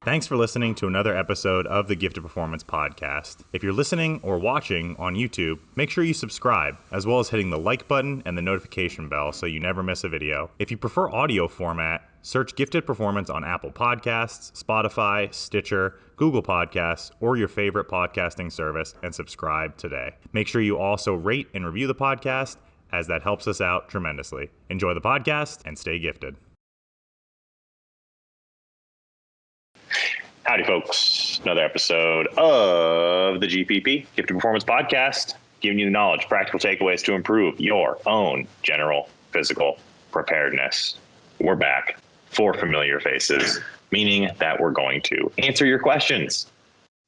Thanks for listening to another episode of the Gifted Performance Podcast. If you're listening or watching on YouTube, make sure you subscribe, as well as hitting the like button and the notification bell so you never miss a video. If you prefer audio format, search Gifted Performance on Apple Podcasts, Spotify, Stitcher, Google Podcasts, or your favorite podcasting service, and subscribe today. Make sure you also rate and review the podcast, as that helps us out tremendously. Enjoy the podcast and stay gifted. Howdy, folks. Another episode of the GPP, Gifted Performance Podcast, giving you the knowledge, practical takeaways to improve your own general physical preparedness. We're back for familiar faces, meaning that we're going to answer your questions.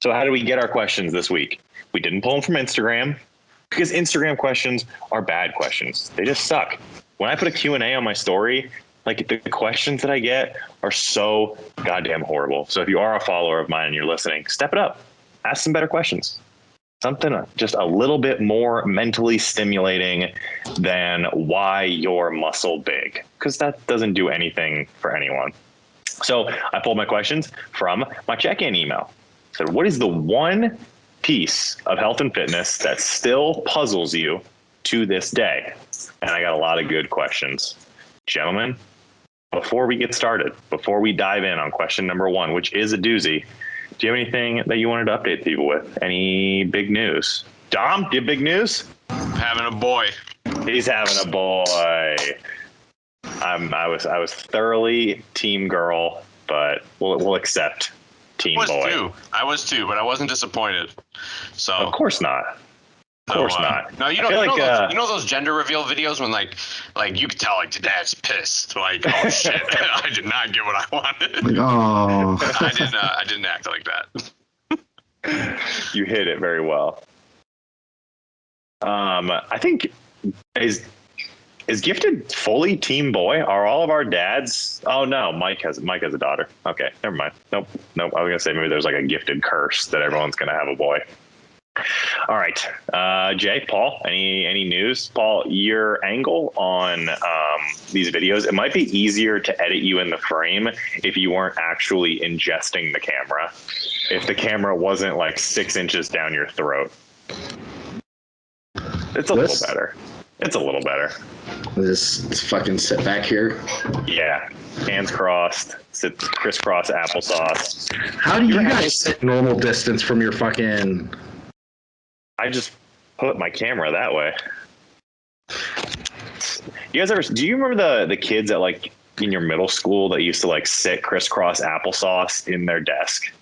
So how do we get our questions this week? We didn't pull them from Instagram because Instagram questions are bad questions. They just suck. When I put a Q&A on my story, like the questions that I get are so goddamn horrible. So if you are a follower of mine and you're listening, step it up. Ask some better questions. Something just a little bit more mentally stimulating than why you're muscle big, because that doesn't do anything for anyone. So I pulled my questions from my check-in email. So what is the one piece of health and fitness that still puzzles you to this day? And I got a lot of good questions. Gentlemen, before we get started, before we dive in on question number one, which is a doozy, do you have anything that you wanted to update people with? Any big news? Dom, do you have big news? Having a boy. He's having a boy. I was thoroughly team girl, but we'll accept team boy. I was too, but I wasn't disappointed. So of course not. Of course not. No, you know those gender reveal videos when like you could tell like the dad's pissed, like, oh shit, I did not get what I wanted. Like, oh, I didn't act like that. You hit it very well. I think is Gifted fully team boy? Are all of our dads? Oh no, Mike has a daughter. Okay, never mind. Nope. I was gonna say maybe there's like a Gifted curse that everyone's gonna have a boy. All right, Jay, Paul, any news? Paul, your angle on these videos, it might be easier to edit you in the frame if you weren't actually ingesting the camera. If the camera wasn't like 6 inches down your throat. It's a little better. It's a little better. Just fucking sit back here. Yeah, hands crossed, sit crisscross applesauce. How do you guys sit normal distance from your fucking... I just put my camera that way. You guys ever? Do you remember the kids at like in your middle school that used to like sit crisscross applesauce in their desk?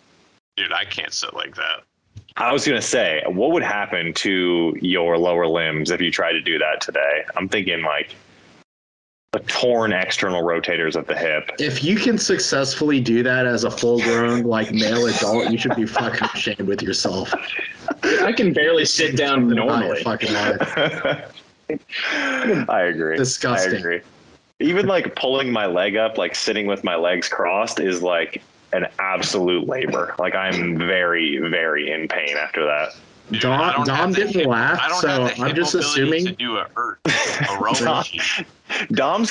Dude, I can't sit like that. I was gonna say, what would happen to your lower limbs if you tried to do that today? I'm thinking like the torn external rotators of the hip. If you can successfully do that as a full-grown like male adult, you should be fucking ashamed with yourself. I can barely sit down normally. I agree. Disgusting. I agree. Even like pulling my leg up, like sitting with my legs crossed is like an absolute labor. Like I'm very, very in pain after that. Dude, Dom didn't laugh, so I'm just assuming. To do a row. Dom's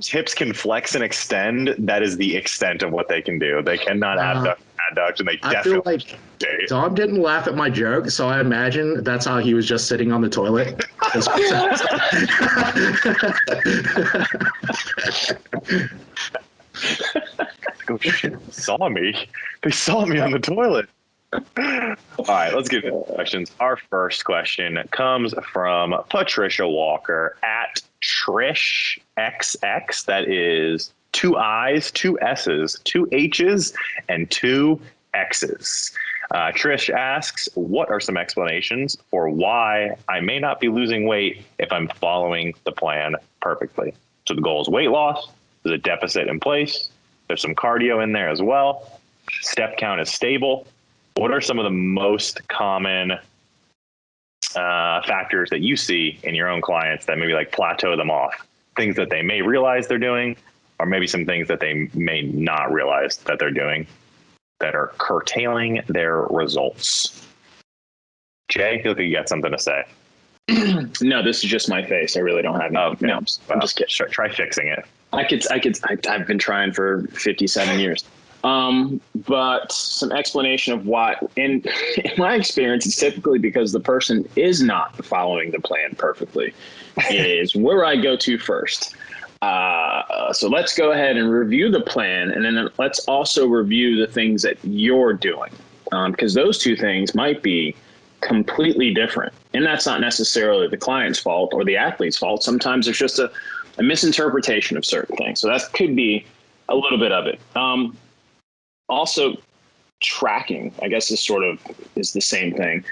hips can flex and extend. That is the extent of what they can do. They cannot adduct, and they I feel like Dom didn't laugh at my joke, so I imagine that's how he was just sitting on the toilet. Oh shit! They saw me on the toilet. All right, let's get into questions. Our first question comes from Patricia Walker at TrishXX. That is 2 I's, 2 S's, 2 H's, and 2 X's. Trish asks, what are some explanations for why I may not be losing weight if I'm following the plan perfectly? So the goal is weight loss. There's a deficit in place. There's some cardio in there as well. Step count is stable. What are some of the most common factors that you see in your own clients that maybe like plateau them off? Things that they may realize they're doing, or maybe some things that they may not realize that they're doing that are curtailing their results. Jay, I feel like you got something to say. No, this is just my face. I really don't have any. Okay. No, I'm just kidding. Try fixing it. I've been trying for 57 years. But some explanation of why, in my experience, it's typically because the person is not following the plan perfectly, is where I go to first. So let's go ahead and review the plan, and then let's also review the things that you're doing, because those two things might be completely different. And that's not necessarily the client's fault or the athlete's fault. Sometimes it's just a misinterpretation of certain things. So that could be a little bit of it. Also, tracking, I guess, is the same thing.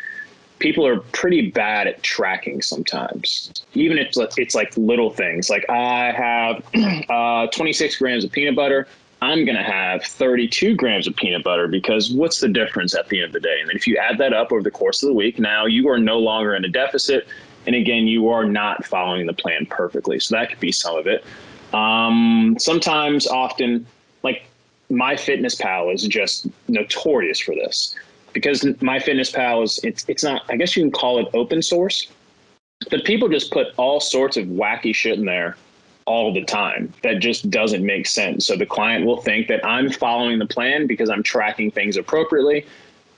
People are pretty bad at tracking sometimes, even if it's like little things. Like, I have 26 grams of peanut butter. I'm going to have 32 grams of peanut butter, because what's the difference at the end of the day? And then if you add that up over the course of the week, now you are no longer in a deficit. And again, you are not following the plan perfectly. So that could be some of it. Sometimes, often, like, MyFitnessPal is just notorious for this, because MyFitnessPal it's not, I guess you can call it open source, but people just put all sorts of wacky shit in there all the time that just doesn't make sense. So the client will think that I'm following the plan because I'm tracking things appropriately,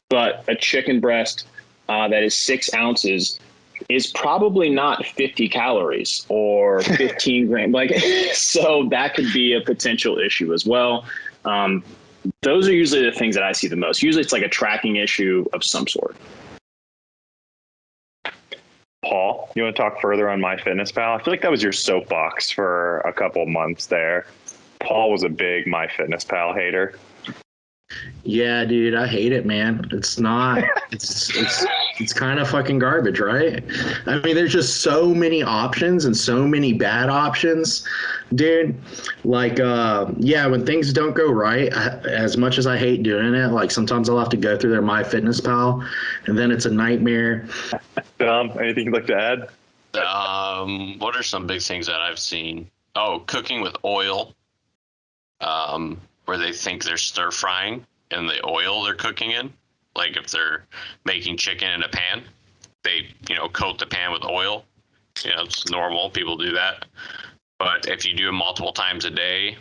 but a chicken breast that is 6 ounces is probably not 50 calories or 15 grams. Like, so that could be a potential issue as well. Those are usually the things that I see the most. Usually it's like a tracking issue of some sort. Paul, you want to talk further on MyFitnessPal? I feel like that was your soapbox for a couple months there. Paul was a big MyFitnessPal hater. Yeah, dude, I hate it, man. It's not. It's kind of fucking garbage, right? I mean, there's just so many options and so many bad options, dude. Like, yeah, when things don't go right, as much as I hate doing it, like sometimes I'll have to go through their MyFitnessPal, and then it's a nightmare. Anything you'd like to add? What are some big things that I've seen? Oh, cooking with oil. Where they think they're stir frying in the oil they're cooking in. Like if they're making chicken in a pan, they, coat the pan with oil. It's normal. People do that. But if you do it multiple times a day,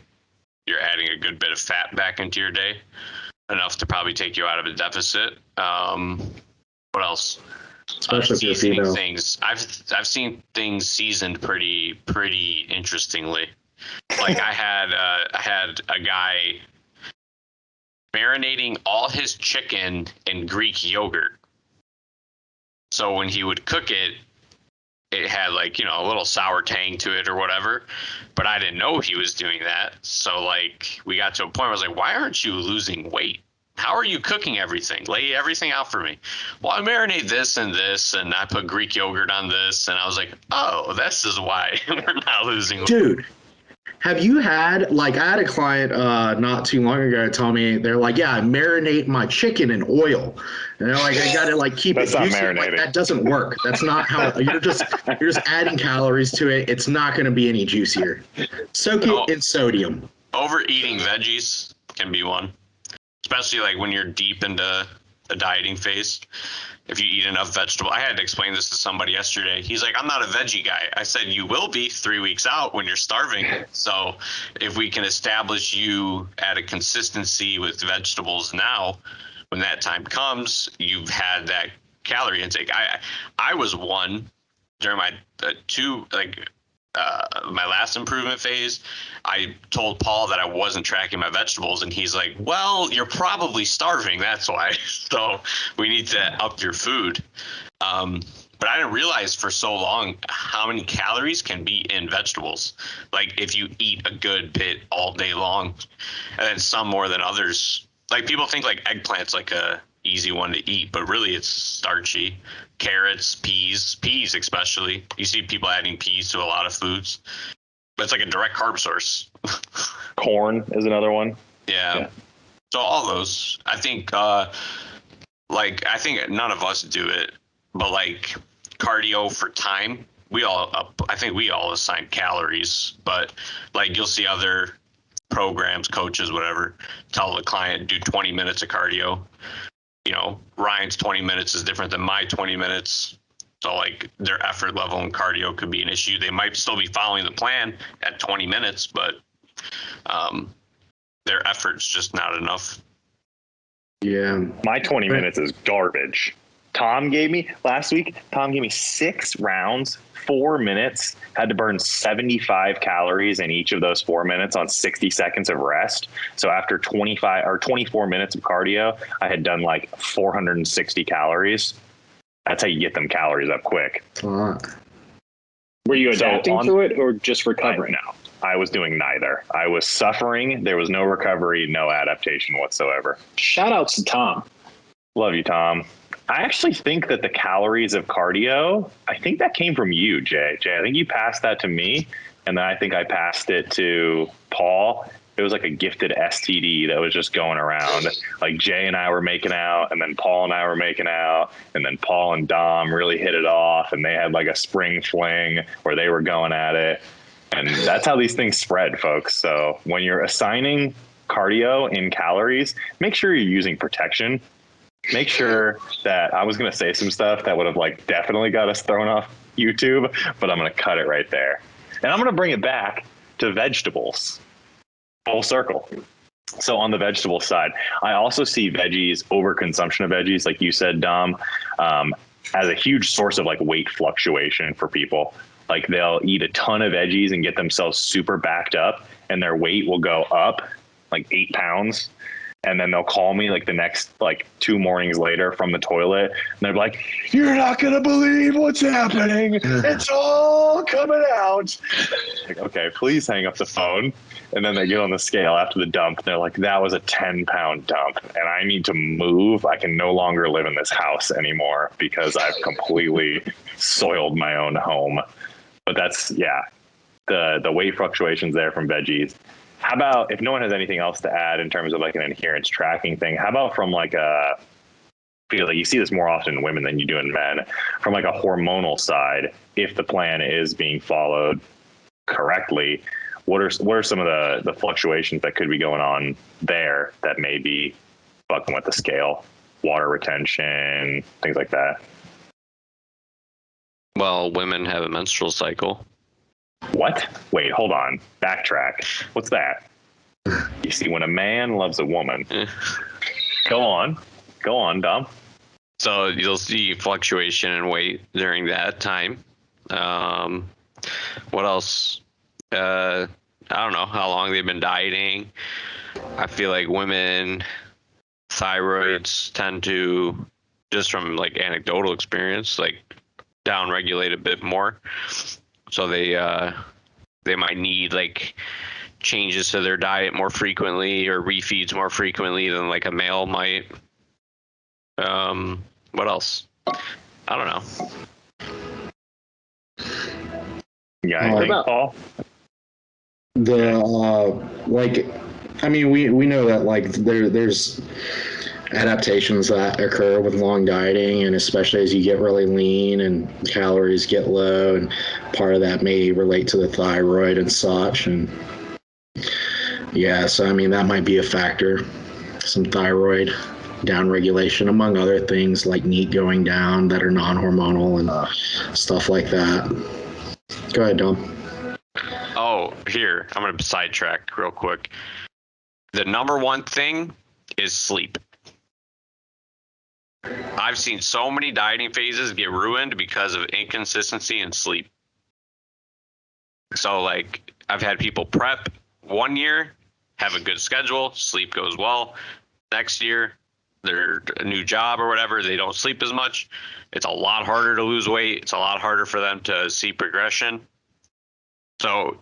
you're adding a good bit of fat back into your day, enough to probably take you out of a deficit. What else? Especially if you're female. Things. I've seen things seasoned pretty interestingly. Like I had a guy marinating all his chicken in Greek yogurt. So when he would cook it, it had like, a little sour tang to it or whatever. But I didn't know he was doing that. So like we got to a point where I was like, why aren't you losing weight? How are you cooking everything? Lay everything out for me. Well, I marinate this and this, and I put Greek yogurt on this. And I was like, oh, this is why we're not losing weight. Dude. Have you had, like, I had a client not too long ago tell me, they're like, yeah, I marinate my chicken in oil. And they're like, I got to, like, keep That's it not juicy. marinating. Like, that doesn't work. That's not how, you're just adding calories to it. It's not going to be any juicier. Soak it in sodium. Overeating veggies can be one, especially, like, when you're deep into the dieting phase. If you eat enough vegetable, I had to explain this to somebody yesterday. He's like, I'm not a veggie guy. I said, you will be 3 weeks out when you're starving. So if we can establish you at a consistency with vegetables now, when that time comes, you've had that calorie intake. I was one during my my last improvement phase. I told Paul that I wasn't tracking my vegetables, and he's like, well, you're probably starving, that's why. So we need to up your food. But I didn't realize for so long how many calories can be in vegetables. Like if you eat a good bit all day long, and then some more than others. Like people think like eggplant's like a easy one to eat, but really it's starchy. Carrots, peas especially. You see people adding peas to a lot of foods. But it's like a direct carb source. Corn is another one. Yeah. So all those. I think I think none of us do it, but like cardio for time, I think we all assign calories, but like you'll see other programs, coaches, whatever, tell the client do 20 minutes of cardio. Ryan's 20 minutes is different than my 20 minutes. So like their effort level in cardio could be an issue. They might still be following the plan at 20 minutes, but their effort's just not enough. Yeah. My 20 minutes is garbage. Tom gave me 6 rounds, 4 minutes, had to burn 75 calories in each of those 4 minutes on 60 seconds of rest. So after 25 or 24 minutes of cardio, I had done like 460 calories. That's how you get them calories up quick. It's a lot. Were you adapting to it or just recovering? No, I was doing neither. I was suffering. There was no recovery, no adaptation whatsoever. Shout outs to Tom. Love you, Tom. I actually think that the calories of cardio, I think that came from you, Jay. I think you passed that to me, and then I think I passed it to Paul. It was like a gifted STD that was just going around. Like Jay and I were making out, and then Paul and I were making out, and then Paul and Dom really hit it off, and they had like a spring fling where they were going at it. And that's how these things spread, folks. So when you're assigning cardio in calories, make sure you're using protection. Make sure that I was going to say some stuff that would have like definitely got us thrown off YouTube, but I'm going to cut it right there. And I'm going to bring it back to vegetables. Full circle. So on the vegetable side, I also see veggies, overconsumption of veggies, like you said, Dom, as a huge source of like weight fluctuation for people. Like they'll eat a ton of veggies and get themselves super backed up, and their weight will go up like 8 pounds. And then they'll call me like the next like 2 mornings later from the toilet, and they're like, "You're not going to believe what's happening. It's all coming out." Like, okay, please hang up the phone. And then they get on the scale after the dump. And they're like, "That was a 10-pound dump, and I need to move. I can no longer live in this house anymore because I've completely soiled my own home." But that's, yeah, the weight fluctuations there from veggies. How about, if no one has anything else to add in terms of like an adherence tracking thing, how about from like I feel like you see this more often in women than you do in men, from like a hormonal side, if the plan is being followed correctly, what are some of the fluctuations that could be going on there that may be fucking with the scale? Water retention, things like that. Well, women have a menstrual cycle. What? Wait, hold on. Backtrack. What's that? You see, when a man loves a woman. Go on, Dom. So you'll see fluctuation in weight during that time. What else? I don't know how long they've been dieting. I feel like women, thyroids tend to, just from like anecdotal experience, like downregulate a bit more. So they might need like changes to their diet more frequently or refeeds more frequently than like a male might. What else? I don't know. Yeah, I think, Paul. We know that like there's adaptations that occur with long dieting, and especially as you get really lean and calories get low, and part of that may relate to the thyroid and such. And yeah, so I mean that might be a factor, some thyroid downregulation, among other things like NEAT going down that are non-hormonal and stuff like that. Go ahead, Dom. Oh, here, I'm going to sidetrack real quick. The number one thing is sleep. I've seen so many dieting phases get ruined because of inconsistency in sleep. So like I've had people prep 1 year, have a good schedule, sleep goes well. Next year, they're a new job or whatever, they don't sleep as much. It's a lot harder to lose weight. It's a lot harder for them to see progression. So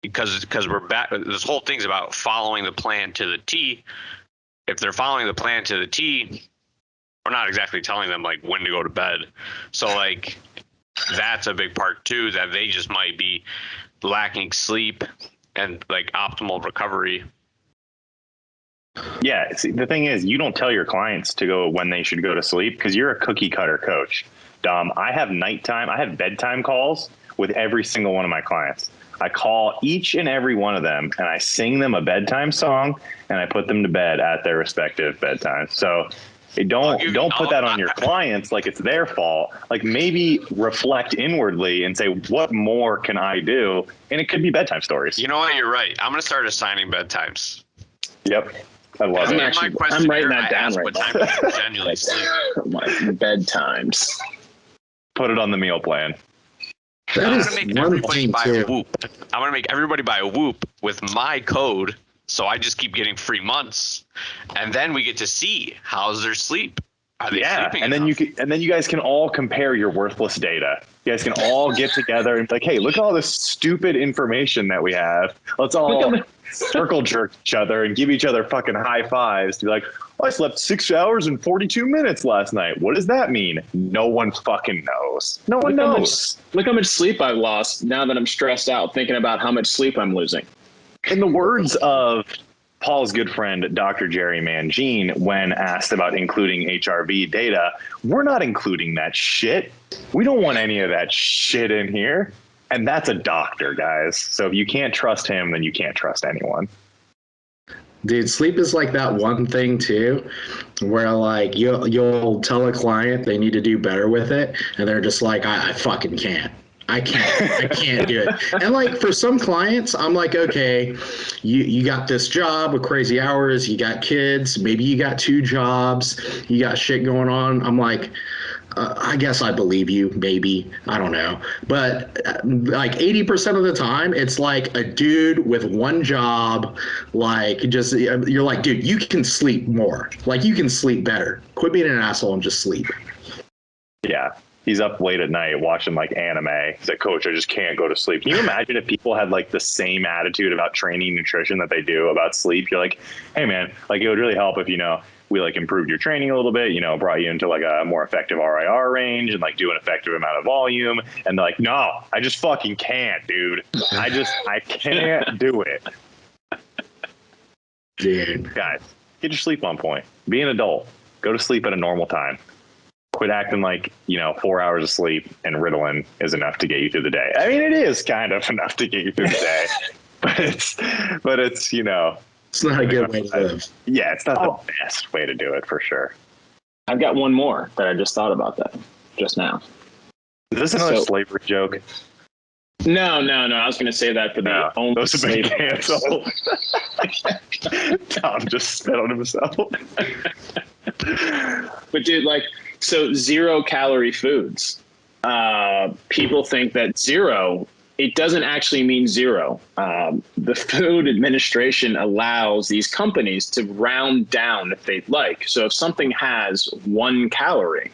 because we're back, this whole thing's about following the plan to the T. If they're following the plan to the T, we're not exactly telling them like when to go to bed. So like that's a big part too, that they just might be lacking sleep and like optimal recovery. Yeah, see, the thing is, you don't tell your clients to go when they should go to sleep because you're a cookie cutter coach. Dom, I have bedtime calls with every single one of my clients. I call each and every one of them and I sing them a bedtime song and I put them to bed at their respective bedtimes. So don't put that on your clients like it's their fault. Like maybe reflect inwardly and say, what more can I do? And it could be bedtime stories. You know what? You're right. I'm going to start assigning bedtimes. Yep. I love it. I'm writing that down right what now. time do you genuinely sleep? My bedtimes. Put it on the meal plan. That I'm is gonna make one everybody thing buy too. a Whoop. I'm gonna make everybody buy a Whoop with my code, so I just keep getting free months, and then we get to see how's their sleep. Are they sleeping and then enough? you guys can all compare your worthless data. You guys can all get together and be like, hey, look at all this stupid information that we have. Let's all circle jerk each other and give each other fucking high fives to be like, oh, I slept 6 hours and 42 minutes last night. What does that mean? No one fucking knows. No one knows. Look how much sleep I've lost now that I'm stressed out thinking about how much sleep I'm losing. In the words of Paul's good friend, Dr. Jerry Mangine, when asked about including HRV data, we're not including that shit. We don't want any of that shit in here. And that's a doctor, guys. So if you can't trust him, then you can't trust anyone. Dude, sleep is like that one thing too, where like you'll tell a client they need to do better with it, and they're just like, I fucking can't. I can't do it. And like for some clients, I'm like, okay, you got this job with crazy hours, you got kids, maybe you got 2 jobs, you got shit going on. I'm like, I guess I believe you, maybe. I don't know. But like 80% of the time, it's like a dude with 1 job, like just, you're like, dude, you can sleep more. Like you can sleep better. Quit being an asshole and just sleep. Yeah. He's up late at night watching like anime. He's like, coach, I just can't go to sleep. Can you imagine if people had like the same attitude about training nutrition that they do about sleep? You're like, hey man, like it would really help if, we like improved your training a little bit, brought you into like a more effective RIR range and like do an effective amount of volume. And they're like, no, I just fucking can't, dude. I can't do it. Dude. Guys, get your sleep on point. Be an adult. Go to sleep at a normal time. Quit acting like, 4 hours of sleep and Ritalin is enough to get you through the day. I mean, it is kind of enough to get you through the day, but it's it's not a good way to live. Yeah, it's not the best way to do it for sure. I've got one more that I just thought about that just now. Is this another slavery joke? No. I was going to say that for the only those have been canceled. Tom just spit on himself. But dude, like, so 0-calorie foods. People think that 0, it doesn't actually mean 0. The Food Administration allows these companies to round down if they'd like. So if something has 1 calorie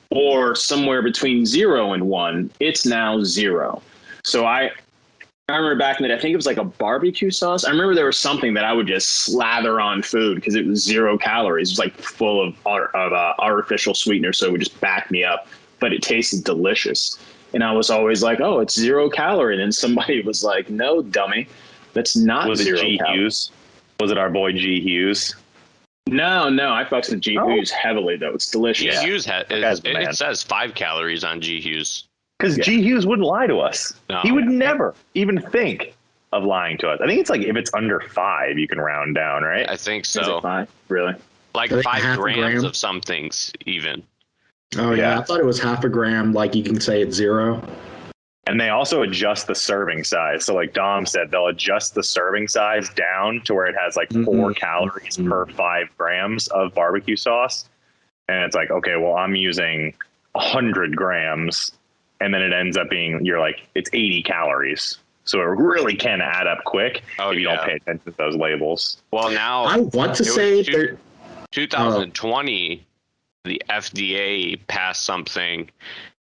or somewhere between 0 and 1, it's now 0. So I remember back in the day, I think it was like a barbecue sauce. I remember there was something that I would just slather on food because it was 0 calories. It was like full of artificial sweetener, so it would just back me up. But it tasted delicious. And I was always like, oh, it's 0 calorie. And then somebody was like, no, dummy, that's not 0 calorie. Was it G. Hughes? Was it our boy G. Hughes? No, I fucks with G. Hughes heavily, though. It's delicious. G. Hughes, it says 5 calories on G. Hughes. Because G. Hughes wouldn't lie to us. No. He would never even think of lying to us. I think it's like if it's under 5, you can round down, right? I think so. Is it 5? Really? Like 5 grams of some things, even. Oh, yeah. I thought it was half a gram. Like you can say it's 0. And they also adjust the serving size. So like Dom said, they'll adjust the serving size down to where it has like 4 calories per 5 grams of barbecue sauce. And it's like, okay, well, I'm using 100 grams. And then it ends up being, it's 80 calories. So it really can add up quick if you don't pay attention to those labels. Well, now I want to say 2020, the FDA passed something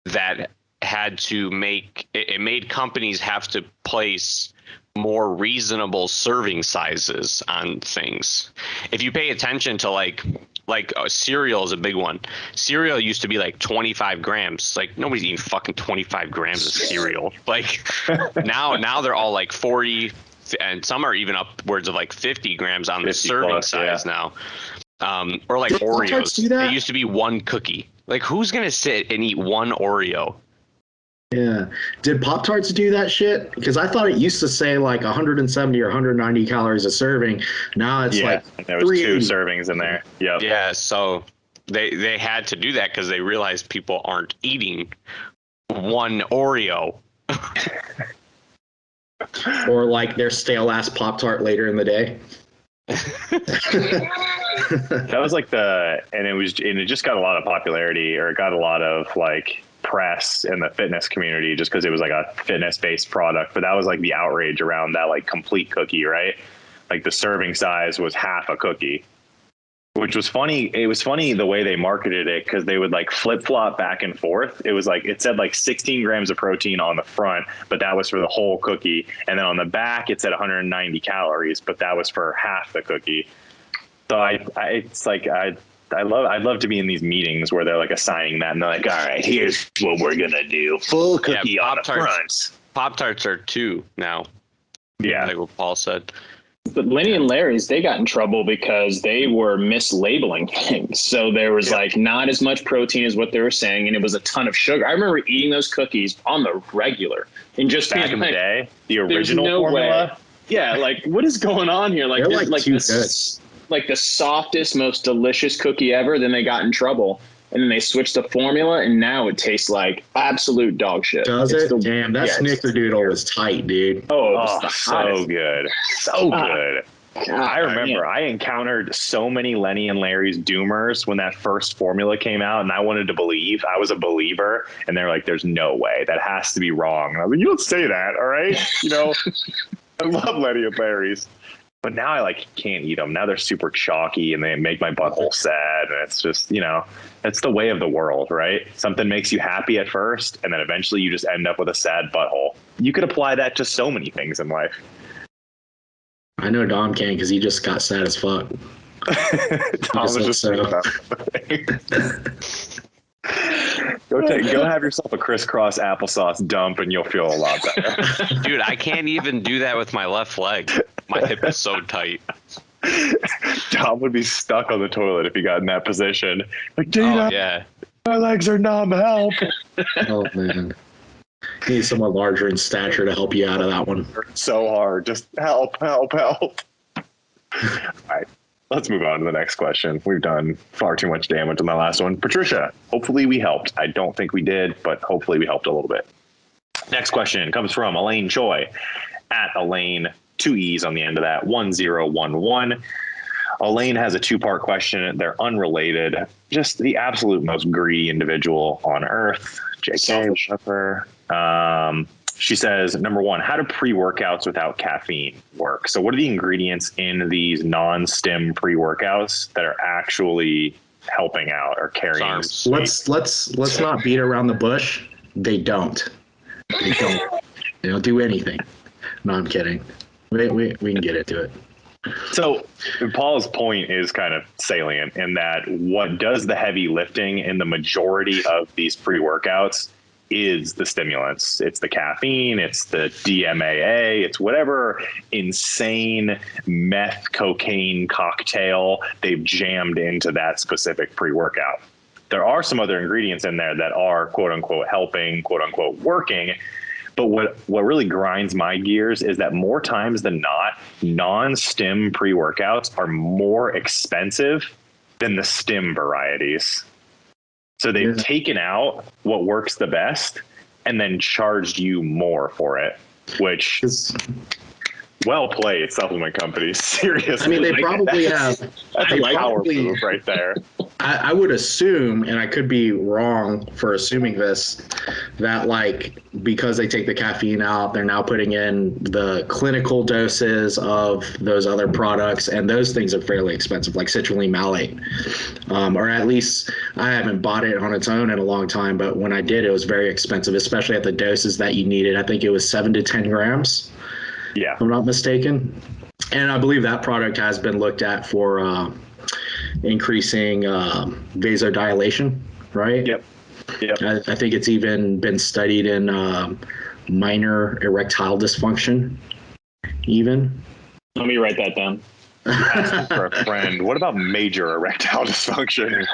that had to made companies have to place more reasonable serving sizes on things. If you pay attention to like cereal is a big one. Cereal used to be like 25 grams. Like nobody's eating fucking 25 grams of cereal. Like now they're all like 40, and some are even upwards of like 50 grams on the serving size now. Or like Did Oreos. do that? It used to be 1 cookie. Like who's gonna sit and eat 1 Oreo? Yeah. Did Pop-Tarts do that shit? Because I thought it used to say like 170 or 190 calories a serving. Now it's like there was 2 servings in there. Yep. Yeah, so they had to do that because they realized people aren't eating 1 Oreo. Or like their stale ass Pop-Tart later in the day. That was like and it just got a lot of popularity, or it got a lot of like press in the fitness community just because it was like a fitness based product. But that was like the outrage around that like complete cookie, right? Like the serving size was half a cookie, which was funny. It was funny the way they marketed it, because they would like flip flop back and forth. It was like, it said like 16 grams of protein on the front, but that was for the whole cookie. And then on the back, it said 190 calories, but that was for half the cookie. So I'd love to be in these meetings where they're like assigning that, and they're like, all right, here's what we're going to do. Full cookie on the front. Pop-Tarts are 2 now. Yeah. Like what Paul said. But Lenny and Larry's, they got in trouble because they were mislabeling things. So there was like not as much protein as what they were saying, and it was a ton of sugar. I remember eating those cookies on the regular and just back in the day, the original no formula. Way. Yeah, like what is going on here? Like They're like the softest, most delicious cookie ever. Then they got in trouble, and then they switched the formula, and now it tastes like absolute dog shit. Does it? Damn, that snickerdoodle was tight, dude. Oh, so good. So good. I remember I encountered so many Lenny and Larry's doomers when that first formula came out, and I wanted to believe. I was a believer, and they're like, there's no way. That has to be wrong. And I was like, you don't say that, all right? You know, I love Lenny and Larry's. But now I like can't eat them. Now they're super chalky and they make my butthole sad. And it's just, you know, it's the way of the world, right? Something makes you happy at first, and then eventually you just end up with a sad butthole. You could apply that to so many things in life. I know Dom can, because he just got sad as fuck. Tom was just saying Go have yourself a crisscross applesauce dump, and you'll feel a lot better. Dude, I can't even do that with my left leg. My hip is so tight. Tom would be stuck on the toilet if he got in that position. Like, Dana, yeah. my legs are numb. Help! Oh man, you need someone larger in stature to help you out of that one. So hard. Just help! All right. Let's move on to the next question. We've done far too much damage on the last one. Patricia, hopefully we helped. I don't think we did, but hopefully we helped a little bit. Next question comes from Elaine Choi, at Elaine, 2 E's on the end of that, 1011. Elaine has a 2-part question. They're unrelated. Just the absolute most greedy individual on earth. JK. She says, number 1, how do pre-workouts without caffeine work? So what are the ingredients in these non-stim pre-workouts that are actually helping out or carrying? Let's not beat around the bush. They don't. They don't do anything. No, I'm kidding. We can get into it. So Paul's point is kind of salient in that what does the heavy lifting in the majority of these pre-workouts is the stimulants. It's the caffeine, it's the DMAA, it's whatever insane meth cocaine cocktail they've jammed into that specific pre-workout. There are some other ingredients in there that are quote unquote helping, quote unquote working. But what really grinds my gears is that more times than not, non-stim pre-workouts are more expensive than the stim varieties. So they've taken out what works the best and then charged you more for it, which is well played, supplement companies. Seriously. I mean, they probably have. That's a power move right there. I would assume, and I could be wrong for assuming this, that like because they take the caffeine out, they're now putting in the clinical doses of those other products, and those things are fairly expensive, like citrulline malate. Or at least I haven't bought it on its own in a long time, but when I did, it was very expensive, especially at the doses that you needed. I think it was 7 to 10 grams. Yeah, if I'm not mistaken. And I believe that product has been looked at for increasing vasodilation, right? Yep. I think it's even been studied in minor erectile dysfunction, even. Let me write that down. Asking for a friend. What about major erectile dysfunction?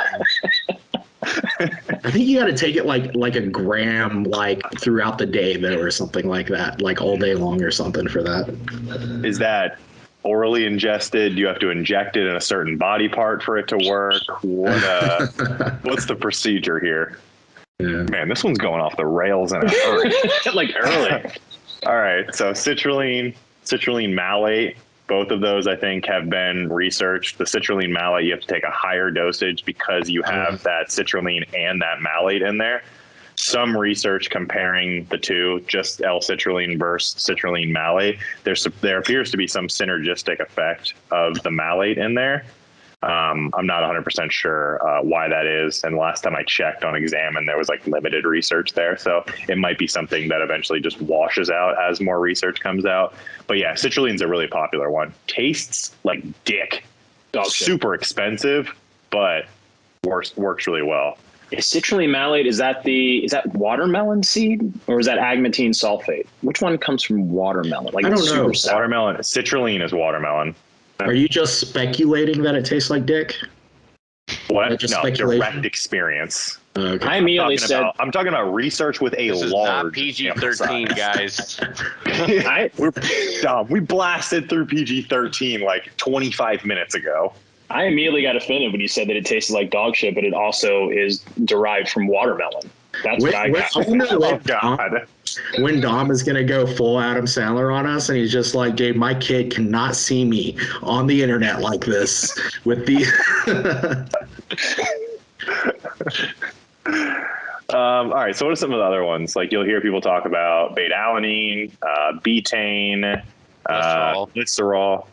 I think you got to take it like a gram, like throughout the day, though, or something like that, like all day long or something for that. Is that orally ingested? Do you have to inject it in a certain body part for it to work? What's the procedure here? Yeah. Man, this one's going off the rails in a hurry. Like early. All right, so citrulline malate. Both of those, I think, have been researched. The citrulline malate, you have to take a higher dosage because you have that citrulline and that malate in there. Some research comparing the two, just L-citrulline versus citrulline malate, there appears to be some synergistic effect of the malate in there. I'm not 100% sure why that is. And last time I checked on Examine, there was like limited research there. So it might be something that eventually just washes out as more research comes out. But yeah, citrulline's a really popular one. Tastes like dick. Super expensive, but works really well. Is citrulline malate, is that watermelon seed or is that agmatine sulfate? Which one comes from watermelon? Like, I don't know. Watermelon. Citrulline is watermelon. Are you just speculating that it tastes like dick? What? Just no, speculation? direct experience. Okay. I immediately said, I'm talking about research with a This is large. not PG-13, guys. We're dumb. We blasted through PG-13 like 25 minutes ago. I immediately got offended when you said that it tasted like dog shit, but it also is derived from watermelon. That's what I got. Oh, God. When Dom is going to go full Adam Sandler on us, and he's just like, Gabe, my kid cannot see me on the internet like this with the... All right, so what are some of the other ones? Like, you'll hear people talk about beta-alanine, betaine, glycerol.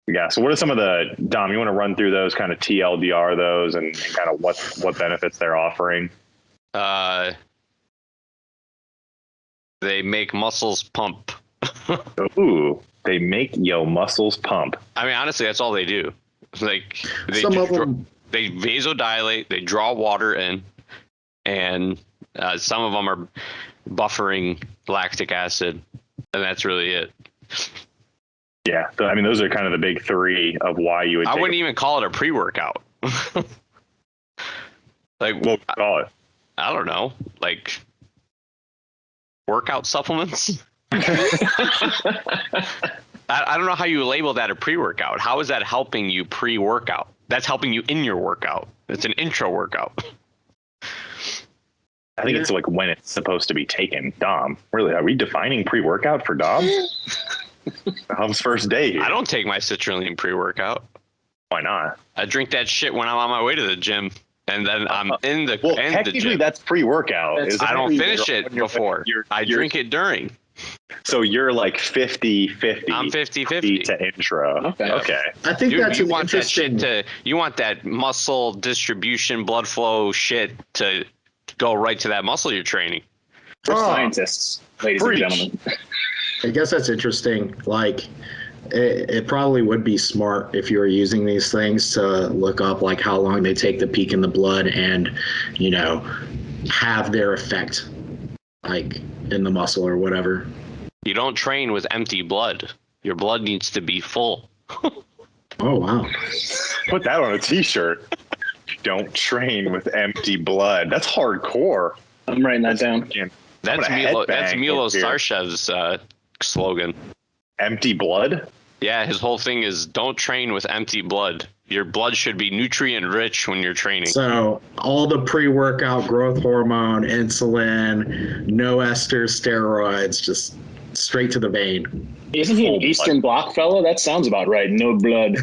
Yeah, so what are some of the, Dom, you want to run through those, kind of TLDR those, and kind of what benefits they're offering? They make muscles pump. Ooh, they make your muscles pump. I mean, honestly, that's all they do. Like, they they vasodilate, they draw water in, and some of them are buffering lactic acid, and that's really it. Yeah, I mean, those are kind of the big three of why you would. I wouldn't even call it a pre-workout. Like, what would you call it? I don't know, like workout supplements. I don't know how you label that a pre-workout. How is that helping you pre-workout? That's helping you in your workout. It's an intro workout. I think it's like when it's supposed to be taken. Dom, really, are we defining pre-workout for Dom? Dom's first day here. I don't take my citrulline pre-workout. Why not? I drink that shit when I'm on my way to the gym, and then I'm in the well, in technically, the gym. that's pre-workout. I don't finish it before. I drink it during. So you're like 50-50. I'm 50-50 to intro. Okay. I think Dude, that's you an want that interesting... shit you want that muscle distribution, blood flow shit to go right to that muscle you're training. For scientists, ladies and gentlemen. I guess that's interesting. Like, it probably would be smart if you were using these things to look up like how long they take to peak in the blood and, you know, have their effect like in the muscle or whatever. You don't train with empty blood. Your blood needs to be full. Oh, wow. Put that on a t-shirt. Don't train with empty blood. That's hardcore. I'm writing that down. That's Milo Sarshev's slogan. Empty blood? Yeah, his whole thing is don't train with empty blood. Your blood should be nutrient rich when you're training. So all the pre-workout growth hormone, insulin, no ester steroids, just straight to the vein. Isn't he an Eastern Bloc fellow? That sounds about right. No blood,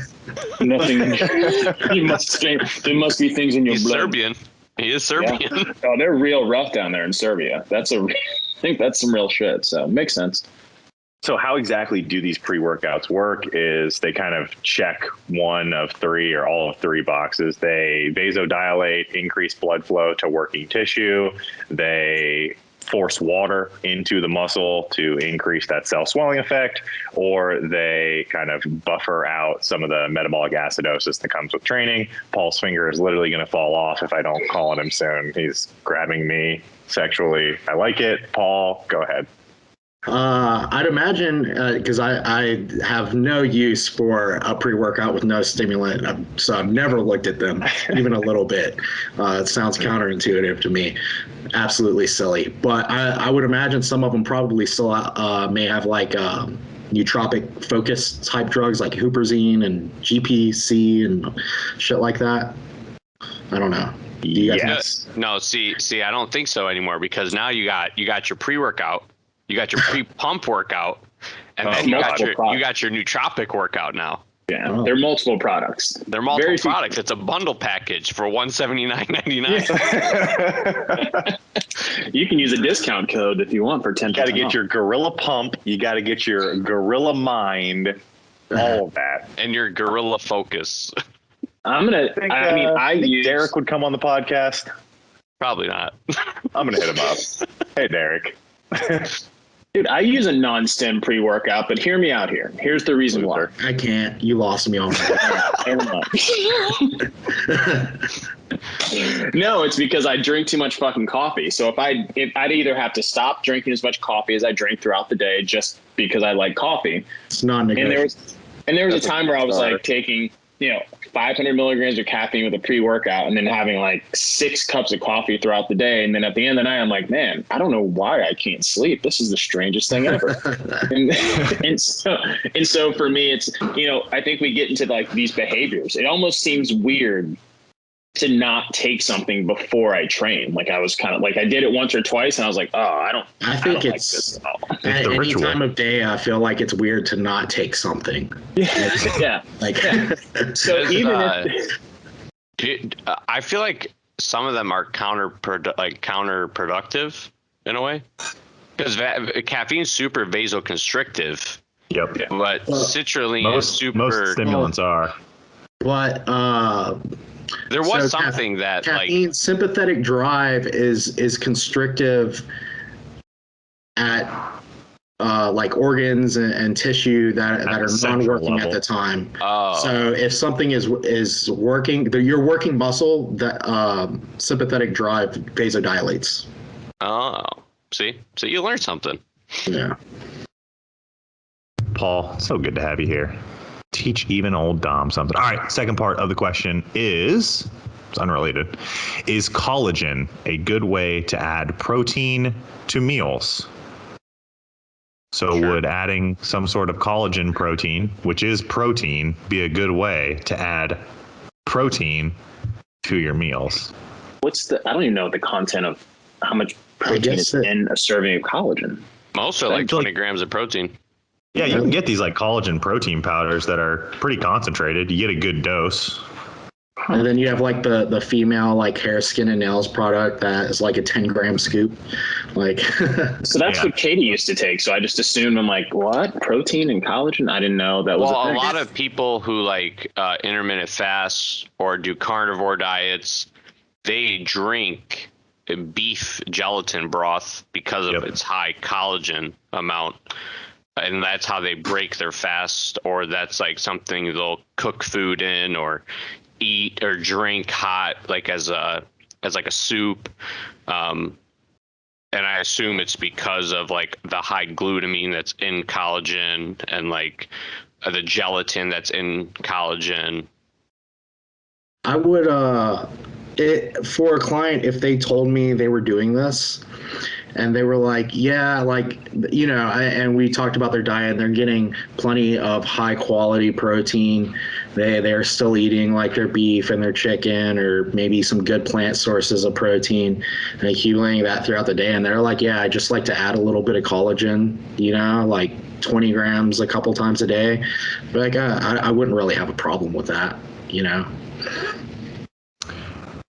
nothing. There must be things in your He's blood. Serbian. He is Serbian. Yeah. Oh, they're real rough down there in Serbia. I think that's some real shit. So makes sense. So how exactly do these pre-workouts work is they kind of check one of three or all of three boxes. They vasodilate, increase blood flow to working tissue. They force water into the muscle to increase that cell swelling effect, or they kind of buffer out some of the metabolic acidosis that comes with training. Paul's finger is literally going to fall off if I don't call on him soon. He's grabbing me sexually. I like it. Paul, go ahead. I'd imagine, because I have no use for a pre-workout with no stimulant, so I've never looked at them even a little bit. It sounds counterintuitive to me. Absolutely silly. But I would imagine some of them probably still may have like nootropic focus type drugs like huperzine and GPC and shit like that. I don't know. Do you guys No, see, I don't think so anymore, because now you got your pre-workout. You got your pre-pump workout, And then you got multiple your nootropic workout now. Yeah, Oh. there are multiple products. They're multiple Very few- products. It's a bundle package for $179.99. You can use a discount code if you want for 10%. You got to get your Gorilla Pump. You got to get your Gorilla Mind. All of that. And your Gorilla Focus. I'm gonna. I use Derek would come on the podcast. Probably not. I'm gonna hit him up. Hey, Derek. Dude, I use a non-stem pre-workout, but hear me out here. Here's the reason why. I can't. You lost me already. No, it's because I drink too much fucking coffee. So if I'd either have to stop drinking as much coffee as I drink throughout the day just because I like coffee. It's non-negotiable. And there was a time where I was like taking, 500 milligrams of caffeine with a pre-workout and then having like 6 cups of coffee throughout the day. And then at the end of the night, I'm like, man, I don't know why I can't sleep. This is the strangest thing ever. and so for me, it's, I think we get into like these behaviors. It almost seems weird to not take something before I train. Like I was kind of like, I did it once or twice and I was like, I think it's like this at the any ritual. time of day. I feel like it's weird to not take something. yeah. Like, So even I feel like some of them are counterproductive in a way, because caffeine's super vasoconstrictive. Yep. But citrulline is super. Most stimulants are. but There was so something that caffeine sympathetic drive is constrictive at like organs and tissue that are non-working at the time. Oh. So if something is working, your working muscle, that sympathetic drive vasodilates. Oh, see, so you learned something. Yeah. Paul, so good to have you here. Teach even old Dom something. All right, second part of the question is, it's unrelated, is collagen a good way to add protein to meals? So would adding some sort of collagen protein, which is protein, be a good way to add protein to your meals? I don't even know the content of how much protein is in a serving of collagen. Most are like 20 grams of protein. Yeah, you can get these like collagen protein powders that are pretty concentrated. You get a good dose. And then you have like the female like hair, skin, and nails product that is like a 10-gram scoop. Like, so that's what Katie used to take. So I just assumed, I'm like, what? Protein and collagen? I didn't know that was a a thing. lot of people who like intermittent fasts or do carnivore diets, they drink beef gelatin broth because of its high collagen amount. And that's how they break their fast, or that's like something they'll cook food in or eat or drink hot, like as like a soup. And I assume it's because of like the high glutamine that's in collagen and like the gelatin that's in collagen. I would for a client, if they told me they were doing this and they were like, yeah, like, and we talked about their diet and they're getting plenty of high quality protein. They're still eating like their beef and their chicken or maybe some good plant sources of protein and accumulating that throughout the day. And they're like, yeah, I just like to add a little bit of collagen, like 20 grams a couple times a day. But like, I wouldn't really have a problem with that,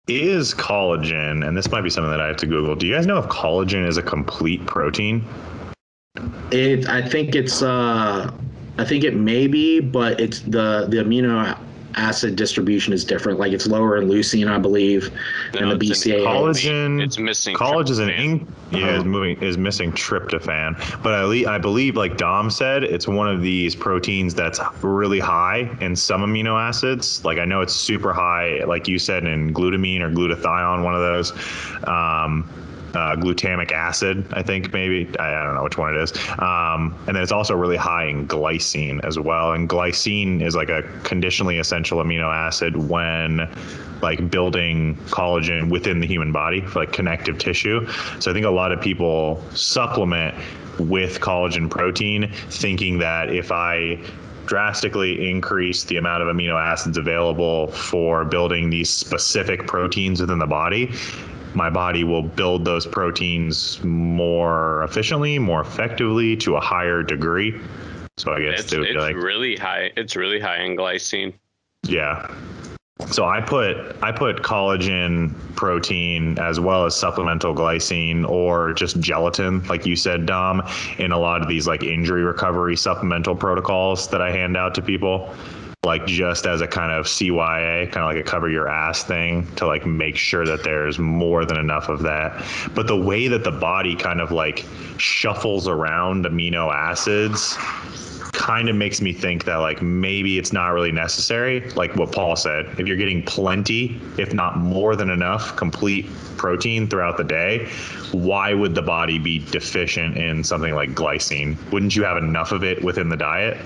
Is collagen, and this might be something that I have to Google, do you guys know if collagen is a complete protein? I think it may be, but it's the amino acid distribution is different. Like it's lower in leucine, I believe, and the BCAA. Collagen, it's missing. Collagen is missing tryptophan, but I believe, like Dom said, it's one of these proteins that's really high in some amino acids. Like I know it's super high, like you said, in glutamine or glutathione, one of those. Glutamic acid, I think maybe. I don't know which one it is. And then it's also really high in glycine as well. And glycine is like a conditionally essential amino acid when like building collagen within the human body for like connective tissue. So I think a lot of people supplement with collagen protein thinking that if I drastically increase the amount of amino acids available for building these specific proteins within the body, my body will build those proteins more efficiently, more effectively, to a higher degree. So I guess It's it would be like, really high. It's really high in glycine. yeah. So I put collagen, protein, as well as supplemental glycine or just gelatin, like you said, Dom, in a lot of these like injury recovery supplemental protocols that I hand out to people, like just as a kind of CYA, kind of like a cover your ass thing to like make sure that there's more than enough of that. But the way that the body kind of like shuffles around amino acids kind of makes me think that like maybe it's not really necessary. Like what Paul said, if you're getting plenty, if not more than enough complete protein throughout the day, why would the body be deficient in something like glycine? Wouldn't you have enough of it within the diet?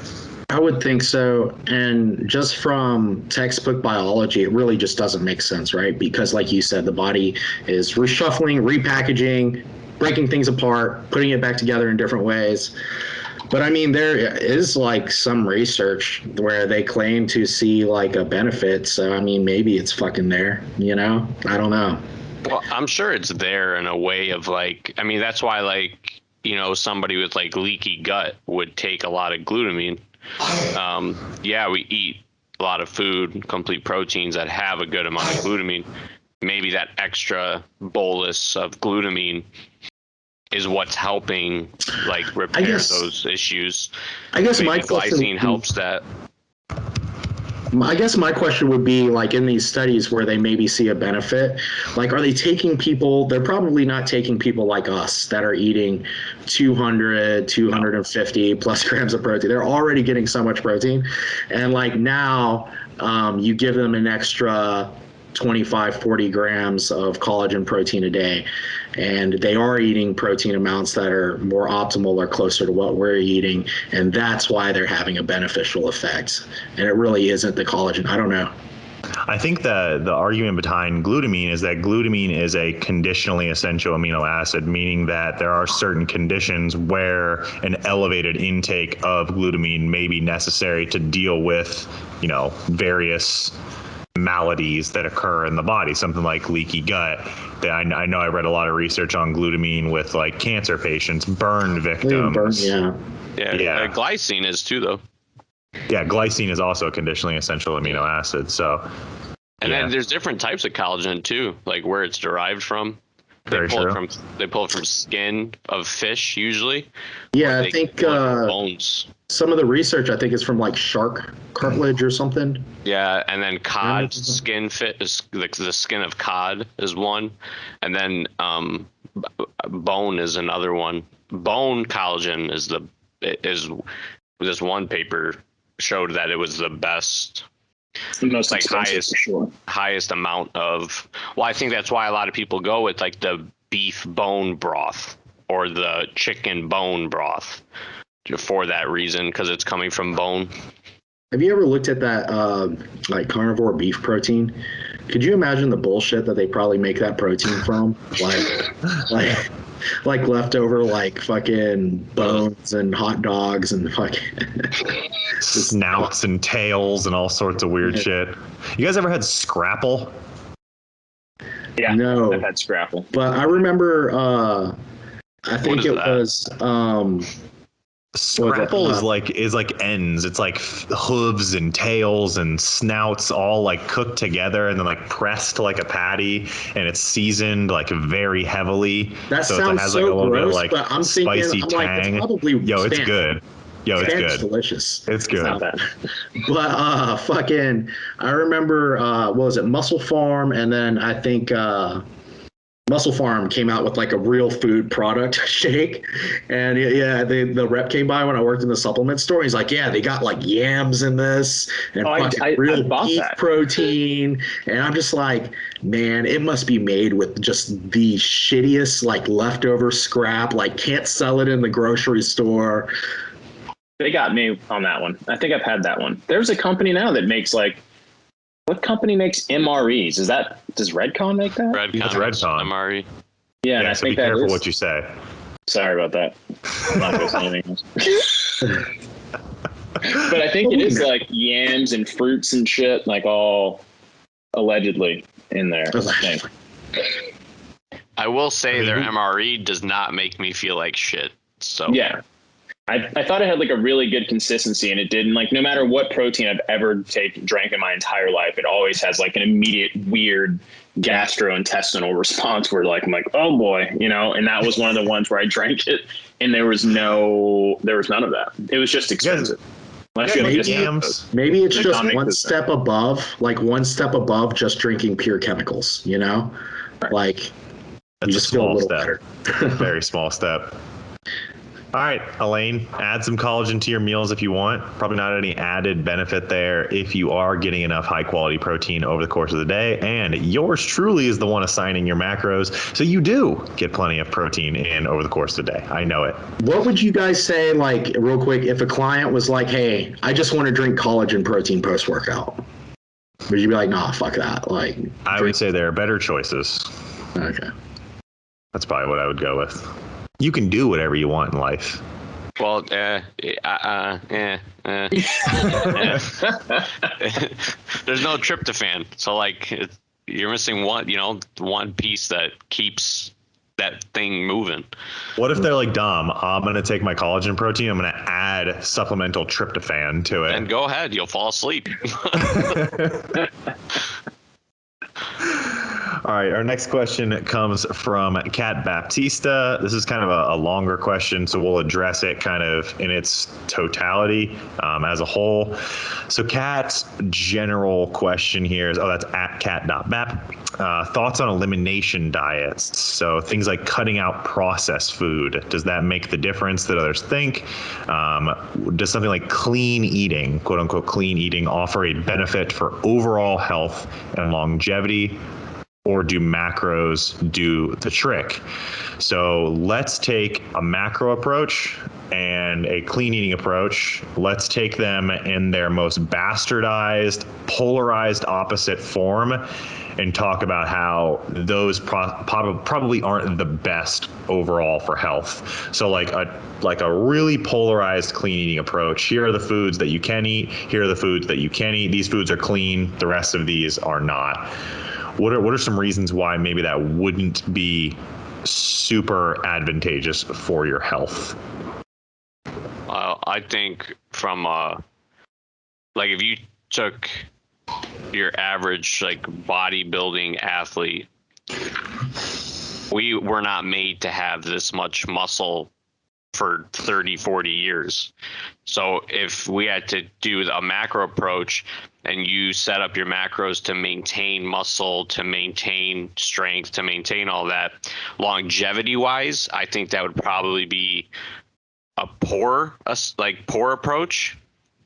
I would think so. And just from textbook biology, it really just doesn't make sense, right? Because like you said, the body is reshuffling, repackaging, breaking things apart, putting it back together in different ways. But I mean, there is like some research where they claim to see like a benefit. So, I mean, maybe it's fucking there, you know? I don't know. Well, I'm sure it's there in a way of like, I mean, that's why like, you know, somebody with like leaky gut would take a lot of glutamine. Yeah, we eat a lot of food, complete proteins that have a good amount of glutamine. Maybe that extra bolus of glutamine is what's helping like repair those issues. I guess maybe my glycine helps that. I guess my question would be like in these studies where they maybe see a benefit, like are they taking people, they're probably not taking people like us that are eating 200, 250 plus grams of protein. They're already getting so much protein. And like now you give them an extra 25, 40 grams of collagen protein a day. And they are eating protein amounts that are more optimal or closer to what we're eating. And that's why they're having a beneficial effect. And it really isn't the collagen. I don't know. I think the argument behind glutamine is that glutamine is a conditionally essential amino acid, meaning that there are certain conditions where an elevated intake of glutamine may be necessary to deal with, you know, various maladies that occur in the body, something like leaky gut. I know I read a lot of research on glutamine with like cancer patients, burn victims. Yeah. Glycine is too, though. Yeah, glycine is also a conditionally essential amino acid. So, and then there's different types of collagen too, like where it's derived from. They pull it from skin of fish usually. Yeah, I think bones. Some of the research I think is from like shark cartilage or something. Yeah, and then cod skin is the skin of cod is one, and then bone is another one. Bone collagen is this one paper showed that it was the best. The most like highest amount of. Well, I think that's why a lot of people go with like the beef bone broth or the chicken bone broth for that reason, because it's coming from bone. Have you ever looked at that like carnivore beef protein? Could you imagine the bullshit that they probably make that protein from? like leftover like fucking bones and hot dogs and fucking snouts and tails and all sorts of weird shit. You guys ever had scrapple? Yeah, no, I've had scrapple. But I remember I think it was scrapple is like ends. It's like hooves and tails and snouts all like cooked together and then like pressed like a patty, and it's seasoned like very heavily. That so sounds it has so like a little gross, bit of like but I'm spicy thinking, tang. Like, probably it's good. It's good. Delicious. It's good. Not bad. But fucking, I remember what was it, Muscle Farm, and then I think Muscle Farm came out with like a real food product shake, and the rep came by when I worked in the supplement store. He's like, yeah, they got like yams in this and real beef protein, and I'm just like, man, it must be made with just the shittiest like leftover scrap. Like, can't sell it in the grocery store. They got me on that one. I think I've had that one. There's a company now that makes like. What company makes MREs? Does Redcon make that? That's Redcon. MRE. Yeah, and I so think be careful is. what you say. Sorry about that. I'm not going to say anything else. But I think it is like yams and fruits and shit, like all allegedly in there. I will say their MRE does not make me feel like shit. So yeah. I thought it had like a really good consistency, and it didn't, like, no matter what protein I've ever drank in my entire life, it always has like an immediate weird gastrointestinal response where like I'm like, oh boy, you know. And that was one of the ones where I drank it and there was none of that. It was just expensive. Maybe it's just one step above just drinking pure chemicals, you know? Right. Like, that's a small step. Better. Very small step. All right, Elaine, add some collagen to your meals if you want. Probably not any added benefit there if you are getting enough high quality protein over the course of the day. And yours truly is the one assigning your macros. So you do get plenty of protein in over the course of the day. I know it. What would you guys say, like, real quick, if a client was like, hey, I just want to drink collagen protein post-workout? Would you be like, nah, fuck that? Like, I would say there are better choices. Okay. That's probably what I would go with. You can do whatever you want in life. Well, There's no tryptophan, so like you're missing one piece that keeps that thing moving. What if they're like, Dom, I'm going to take my collagen protein, I'm going to add supplemental tryptophan to it. And go ahead, you'll fall asleep. All right, our next question comes from Kat Baptista. This is kind of a longer question, so we'll address it kind of in its totality as a whole. So Kat's general question here is, that's at kat.bap. Thoughts on elimination diets. So things like cutting out processed food. Does that make the difference that others think? Does something like clean eating, quote unquote clean eating, offer a benefit for overall health and longevity? Or do macros do the trick? So let's take a macro approach and a clean eating approach. Let's take them in their most bastardized, polarized opposite form and talk about how those probably aren't the best overall for health. So like a really polarized clean eating approach. Here are the foods that you can eat. Here are the foods that you can eat. These foods are clean. The rest of these are not. What are some reasons why maybe that wouldn't be super advantageous for your health? I think from like if you took your average like bodybuilding athlete, we were not made to have this much muscle for 30, 40 years. So if we had to do a macro approach and you set up your macros to maintain muscle, to maintain strength, to maintain all that, longevity wise, I think that would probably be a poor approach,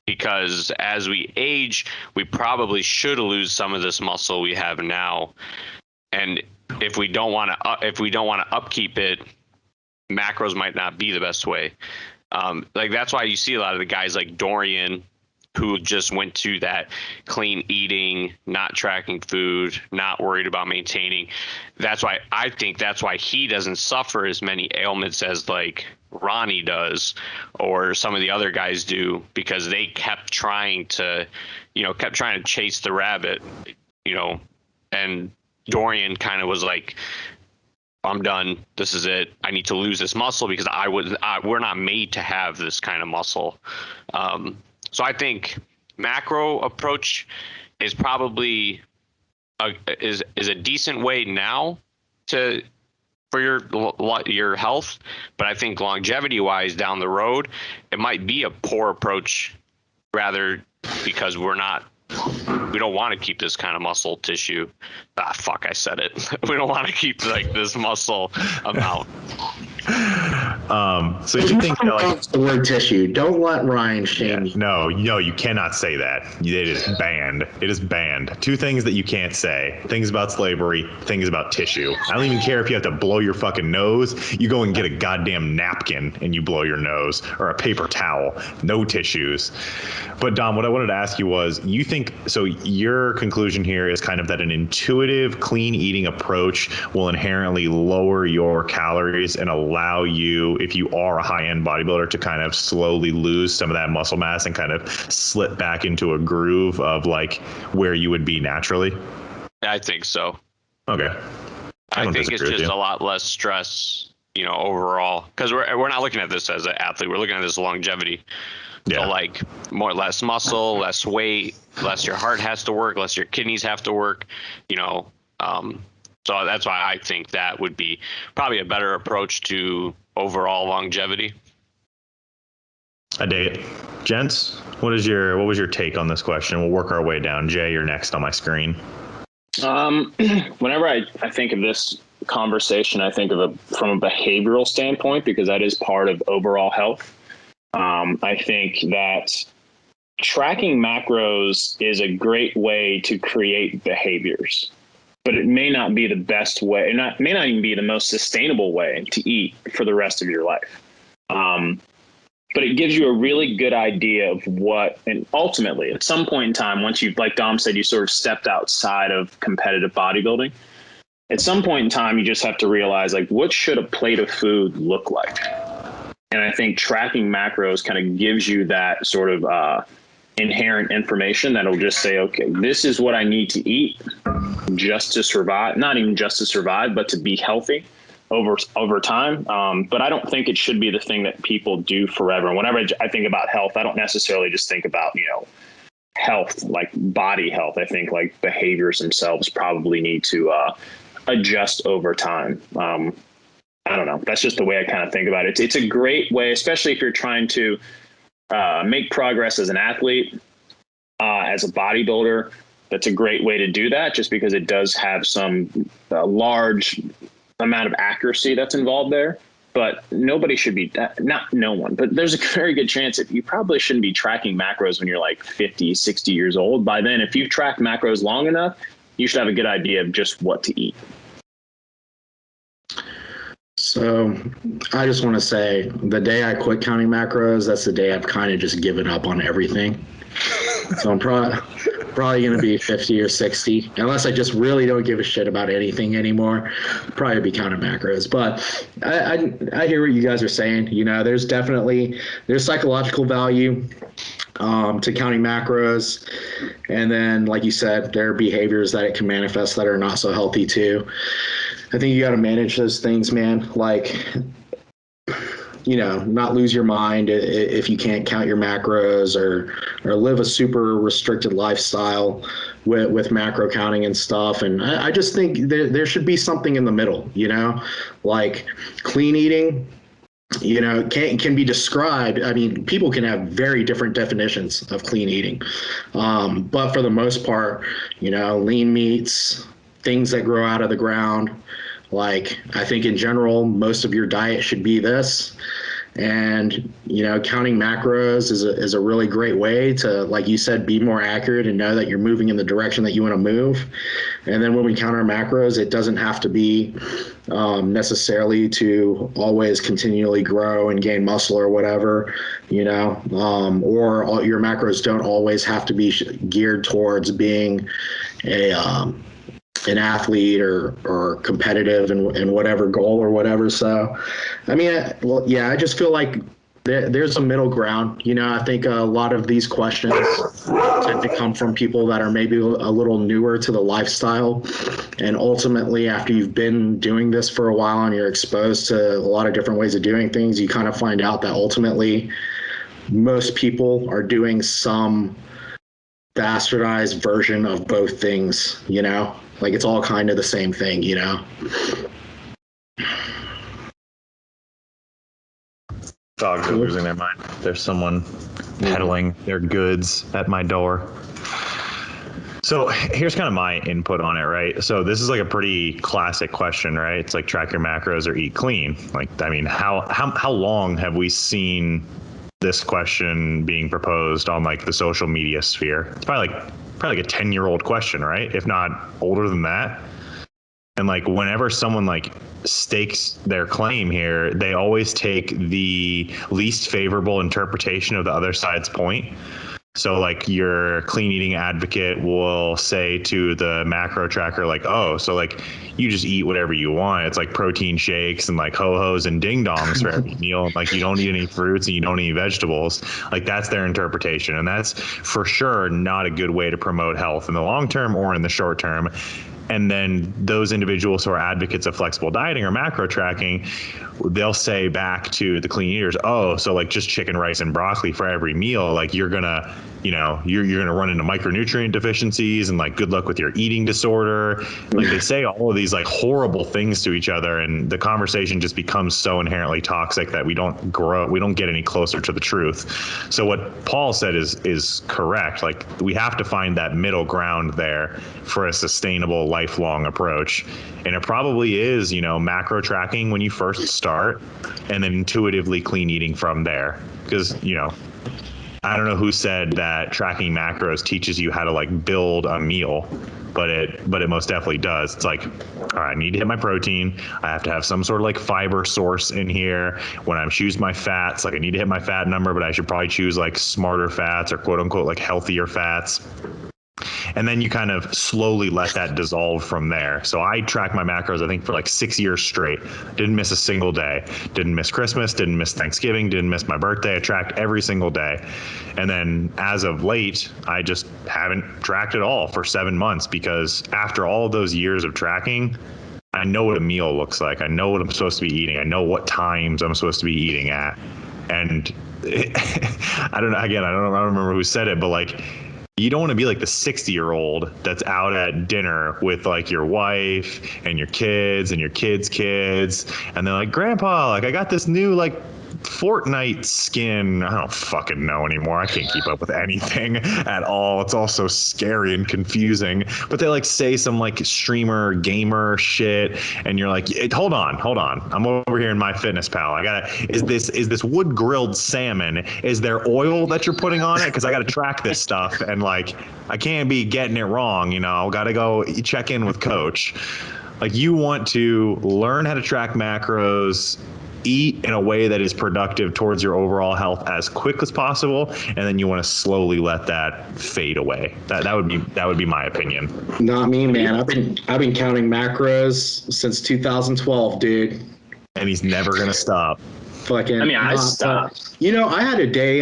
because as we age, we probably should lose some of this muscle we have now. And if we don't want to upkeep it, macros might not be the best way. Like that's why you see a lot of the guys like Dorian who just went to that clean eating, not tracking food, not worried about maintaining. I think that's why he doesn't suffer as many ailments as like Ronnie does or some of the other guys do, because they kept trying to chase the rabbit, and Dorian kind of was like, I'm done. This is it. I need to lose this muscle because we're not made to have this kind of muscle. So I think macro approach is probably is a decent way now for your health, but I think longevity wise down the road, it might be a poor approach rather, because we don't want to keep this kind of muscle tissue. I said it. We don't want to keep like this muscle amount. So you think the word tissue? Don't let Ryan shame you. No, you cannot say that. It is banned. It is banned. Two things that you can't say: things about slavery, things about tissue. I don't even care if you have to blow your fucking nose. You go and get a goddamn napkin and you blow your nose, or a paper towel. No tissues. But Dom, what I wanted to ask you was, you think so? Your conclusion here is kind of that an intuitive, clean eating approach will inherently lower your calories and allow you, if you are a high-end bodybuilder, to kind of slowly lose some of that muscle mass and kind of slip back into a groove of like where you would be naturally? I think so. Okay. I think it's just a lot less stress overall, because we're not looking at this as an athlete. We're looking at this as longevity. Yeah. So like less muscle, less weight, less your heart has to work, less your kidneys have to work, so that's why I think that would be probably a better approach to overall longevity. I dig it. Gents, what was your take on this question? We'll work our way down. Jay, you're next on my screen. Whenever I think of this conversation, I think of from a behavioral standpoint, because that is part of overall health. I think that tracking macros is a great way to create behaviors, but it may not be the best way, may not even be the most sustainable way to eat for the rest of your life. But it gives you a really good idea of what, and ultimately at some point in time, once you've, like Dom said, you sort of stepped outside of competitive bodybuilding, at some point in time, you just have to realize, like, what should a plate of food look like? And I think tracking macros kind of gives you that sort of inherent information that'll just say, okay, this is what I need to eat just to survive, not even just to survive, but to be healthy over time. But I don't think it should be the thing that people do forever. And whenever I think about health, I don't necessarily just think about, health, like body health. I think like behaviors themselves probably need to adjust over time. I don't know. That's just the way I kind of think about it. It's a great way, especially if you're trying to make progress as an athlete, as a bodybuilder. That's a great way to do that, just because it does have some large amount of accuracy that's involved there. But nobody should be, not no one, but there's a very good chance that you probably shouldn't be tracking macros when you're like 50, 60 years old. By then, if you've tracked macros long enough, you should have a good idea of just what to eat. So I just want to say, the day I quit counting macros, that's the day I've kind of just given up on everything. So I'm probably going to be 50 or 60, unless I just really don't give a shit about anything anymore. Probably be counting macros. But I hear what you guys are saying. There's psychological value to counting macros. And then, like you said, there are behaviors that it can manifest that are not so healthy too. I think you got to manage those things, man. Like, not lose your mind if you can't count your macros or live a super restricted lifestyle with macro counting and stuff. And I just think there should be something in the middle, like clean eating, can be described. I mean, people can have very different definitions of clean eating. But for the most part, lean meats, things that grow out of the ground. Like, I think in general, most of your diet should be this. And, counting macros is a really great way to, like you said, be more accurate and know that you're moving in the direction that you want to move. And then when we count our macros, it doesn't have to be necessarily to always continually grow and gain muscle or whatever, or all your macros don't always have to be geared towards being an athlete or competitive in whatever goal or whatever. So, I mean, I just feel like there's a middle ground. I think a lot of these questions tend to come from people that are maybe a little newer to the lifestyle. And ultimately, after you've been doing this for a while and you're exposed to a lot of different ways of doing things, you kind of find out that ultimately most people are doing some bastardized version of both things, like it's all kind of the same thing, Dogs are losing their mind. There's someone peddling their goods at my door. So here's kind of my input on it, right? So this is like a pretty classic question, right? It's like track your macros or eat clean. Like, I mean, how long have we seen this question being proposed on like the social media sphere? It's probably like a 10-year-old question, right? If not older than that. And like whenever someone like stakes their claim here, they always take the least favorable interpretation of the other side's point. So like your clean eating advocate will say to the macro tracker, like, oh, so like you just eat whatever you want. It's like protein shakes and like ho-hos and ding dongs for every meal. Like you don't eat any fruits and you don't eat vegetables. Like that's their interpretation. And that's for sure not a good way to promote health in the long term or in the short term. And then those individuals who are advocates of flexible dieting or macro tracking, they'll say back to the clean eaters, oh, so like just chicken, rice, and broccoli for every meal, like you're gonna, you're gonna run into micronutrient deficiencies and like good luck with your eating disorder. Like they say all of these like horrible things to each other, and the conversation just becomes so inherently toxic that we don't get any closer to the truth. So what Paul said is correct. Like we have to find that middle ground there for a sustainable lifelong approach. And it probably is, macro tracking when you first start, and then intuitively clean eating from there. Because, I don't know who said that tracking macros teaches you how to like build a meal, but it most definitely does. It's like, all right, I need to hit my protein. I have to have some sort of like fiber source in here. When I choose my fats, like I need to hit my fat number, but I should probably choose like smarter fats or quote unquote like healthier fats. And then you kind of slowly let that dissolve from there. So I tracked my macros, I think, for like 6 years straight. Didn't miss a single day. Didn't miss Christmas, didn't miss Thanksgiving, didn't miss my birthday. I tracked every single day. And then as of late, I just haven't tracked at all for 7 months, because after all of those years of tracking, I know what a meal looks like. I know what I'm supposed to be eating. I know what times I'm supposed to be eating at. And I don't know, again, I don't remember who said it, but like, you don't want to be like the 60-year-old that's out at dinner with like your wife and your kids and your kids' kids. And they're like, Grandpa, like I got this new like Fortnite skin. I don't fucking know anymore. I can't keep up with anything at all. It's all so scary and confusing. But they like say some like streamer gamer shit, and you're like, hold on. I'm over here in MyFitnessPal. Is this wood grilled salmon? Is there oil that you're putting on it? Because I got to track this stuff, and like I can't be getting it wrong. Got to go check in with coach. Like you want to learn how to track macros, eat in a way that is productive towards your overall health as quick as possible, and then you want to slowly let that fade away. That would be my opinion. Not me, man. I've been counting macros since 2012, dude. And he's never gonna stop. Fucking. I mean, I stopped. I had a day,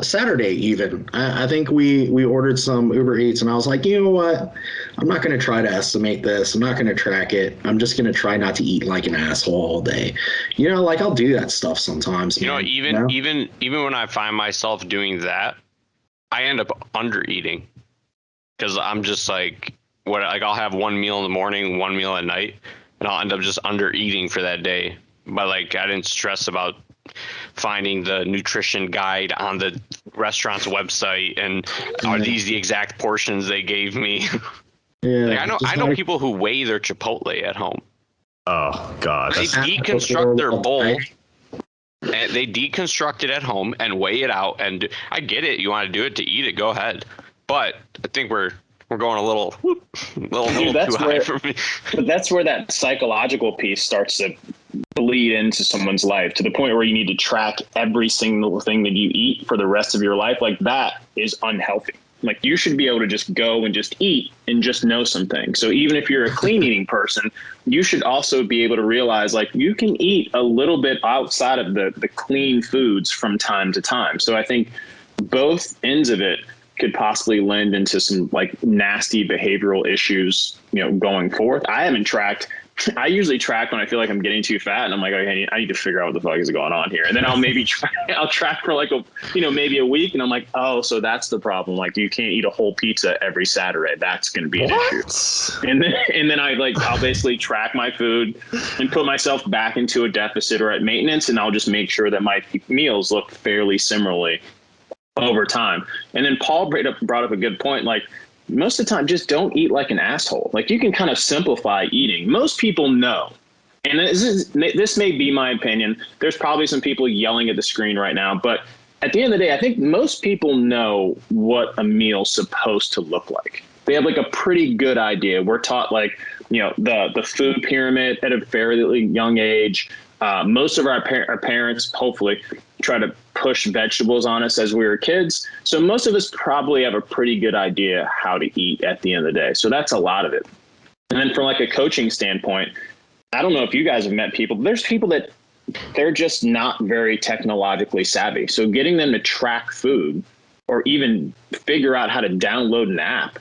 Saturday even. I think we ordered some Uber Eats, and I was like, you know what? I'm not going to try to estimate this. I'm not going to track it. I'm just going to try not to eat like an asshole all day. Like I'll do that stuff sometimes. Even when I find myself doing that, I end up under eating, because I'm just like, I'll have one meal in the morning, one meal at night, and I'll end up just under eating for that day. But like I didn't stress about finding the nutrition guide on the restaurant's website and are these the exact portions they gave me. Yeah, like I know people who weigh their Chipotle at home. Oh God. They deconstruct their bowl. And they deconstruct it at home and weigh it out. And I get it. You want to do it to eat it, go ahead. But I think we're going a little too high for me. But that's where that psychological piece starts to bleed into someone's life, to the point where you need to track every single thing that you eat for the rest of your life. Like that is unhealthy. Like you should be able to just go and just eat and just know some things. So even if you're a clean eating person, you should also be able to realize like you can eat a little bit outside of the clean foods from time to time. So I think both ends of it could possibly lend into some like nasty behavioral issues, going forth. I usually track when I feel like I'm getting too fat, and I'm like, okay, I need to figure out what the fuck is going on here. And then I'll maybe I'll track for like maybe a week, and I'm like, oh, so that's the problem. Like you can't eat a whole pizza every Saturday. That's going to be an issue. And then I'll basically track my food and put myself back into a deficit or at maintenance, and I'll just make sure that my meals look fairly similarly over time. And then Paul brought up a good point. Like most of the time, just don't eat like an asshole. Like you can kind of simplify eating. Most people know, and this may be my opinion. There's probably some people yelling at the screen right now, but at the end of the day, I think most people know what a meal's supposed to look like. They have like a pretty good idea. We're taught like, the food pyramid at a fairly young age. Most of our parents, hopefully, try to push vegetables on us as we were kids. So most of us probably have a pretty good idea how to eat at the end of the day. So that's a lot of it. And then from like a coaching standpoint, I don't know if you guys have met people, but there's people that they're just not very technologically savvy. So getting them to track food or even figure out how to download an app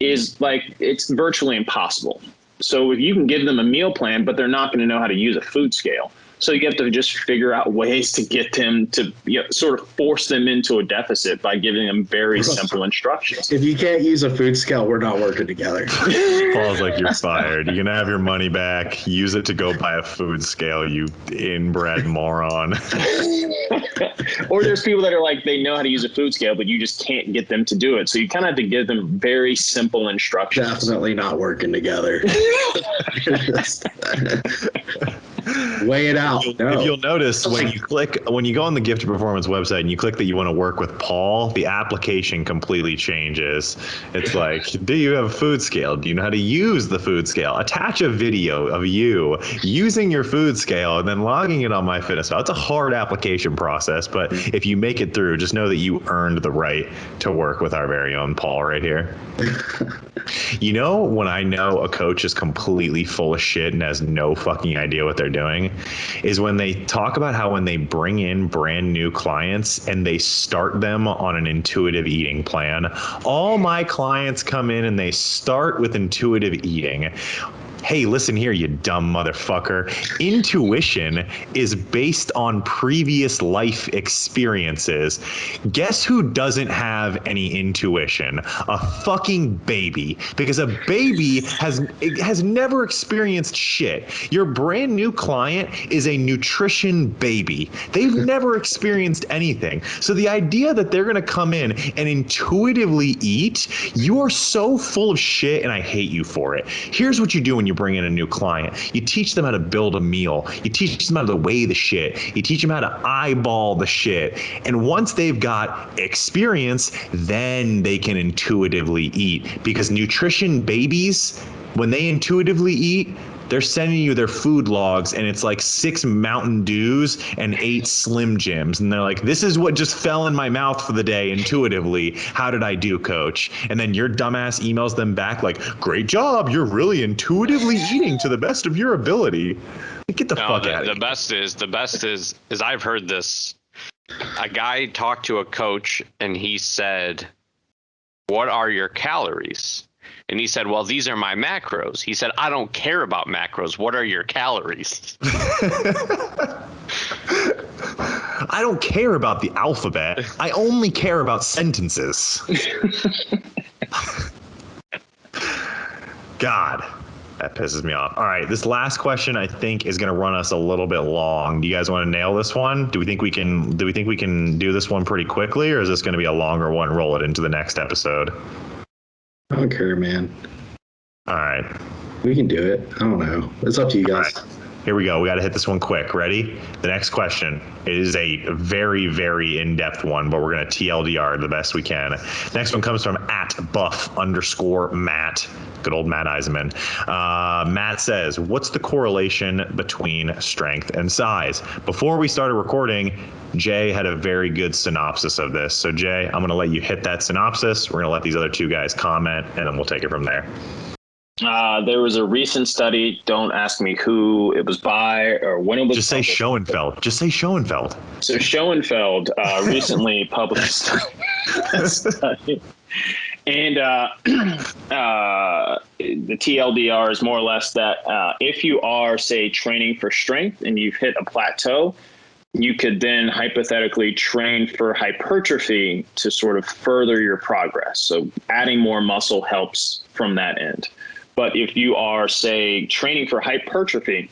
is like, it's virtually impossible. So if you can give them a meal plan, but they're not going to know how to use a food scale. So you have to just figure out ways to get them to, sort of force them into a deficit by giving them very simple instructions. If you can't use a food scale, we're not working together. Paul's like, you're fired. You can have your money back. Use it to go buy a food scale, you inbred moron. Or there's people that are like, they know how to use a food scale, but you just can't get them to do it. So you kind of have to give them very simple instructions. Definitely not working together. Weigh it out. If you'll notice, when you go on the Gifted Performance website and you click that you want to work with Paul, the application completely changes. It's like, do you have a food scale? Do you know how to use the food scale? Attach a video of you using your food scale and then logging it on MyFitnessPal. It's a hard application process, but if you make it through, just know that you earned the right to work with our very own Paul right here. You know, when I know a coach is completely full of shit and has no fucking idea what they're doing, is when they talk about how when they bring in brand new clients and they start them on an intuitive eating plan. All my clients come in and they start with intuitive eating. Hey, listen here, you dumb motherfucker. Intuition is based on previous life experiences. Guess who doesn't have any intuition? A fucking baby. Because a baby has never experienced shit. Your brand new client is a nutrition baby. They've never experienced anything. So the idea that they're going to come in and intuitively eat, you are so full of shit and I hate you for it. Here's what you do when you bring in a new client. You teach them how to build a meal. You teach them how to weigh the shit. You teach them how to eyeball the shit. And once they've got experience, then they can intuitively eat. Because nutrition babies, when they intuitively eat, they're sending you their food logs and it's like 6 Mountain Dews and 8 Slim Jims. And they're like, this is what just fell in my mouth for the day intuitively. How did I do, coach? And then your dumbass emails them back like, great job. You're really intuitively eating to the best of your ability. Get the fuck out of here. The best is I've heard this. A guy talked to a coach and he said, what are your calories? And he said, well, these are my macros. He said, I don't care about macros. What are your calories? I don't care about the alphabet. I only care about sentences. God, that pisses me off. All right, this last question I think is going to run us a little bit long. Do you guys want to nail this one? Do we think we can do this one pretty quickly, or is this going to be a longer one? Roll it into the next episode. I don't care, man. All right. We can do it. I don't know. It's up to you guys. Right. Here we go. We got to hit this one quick. Ready? The next question is a very, very in-depth one, but we're going to TLDR the best we can. Next one comes from @buff_Matt. Good old Matt Eisenman. Matt says, what's the correlation between strength and size? Before we started recording, Jay had a very good synopsis of this. So Jay, I'm going to let you hit that synopsis. We're going to let these other two guys comment, and then we'll take it from there. There was a recent study. Don't ask me who it was by or when it was. Just say Schoenfeld. Just say Schoenfeld. So Schoenfeld recently published a study. And the TLDR is more or less that if you are, say, training for strength and you've hit a plateau, you could then hypothetically train for hypertrophy to sort of further your progress. So adding more muscle helps from that end. But if you are, say, training for hypertrophy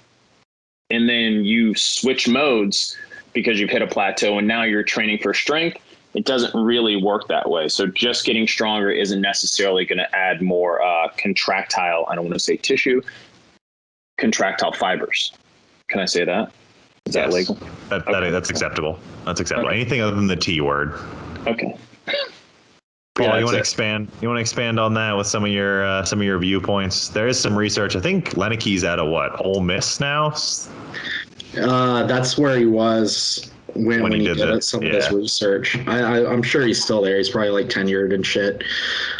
and then you switch modes because you've hit a plateau and now you're training for strength, it doesn't really work that way. So just getting stronger isn't necessarily going to add more contractile, I don't want to say tissue, contractile fibers. Can I say that? Is that legal? That's acceptable. That's acceptable. Okay. Anything other than the T word. Okay. Paul, you want to expand? You want to expand on that with some of your viewpoints? There is some research. I think Lenike's at Ole Miss now. That's where he was when he did some of this research. I'm sure he's still there. He's probably like tenured and shit.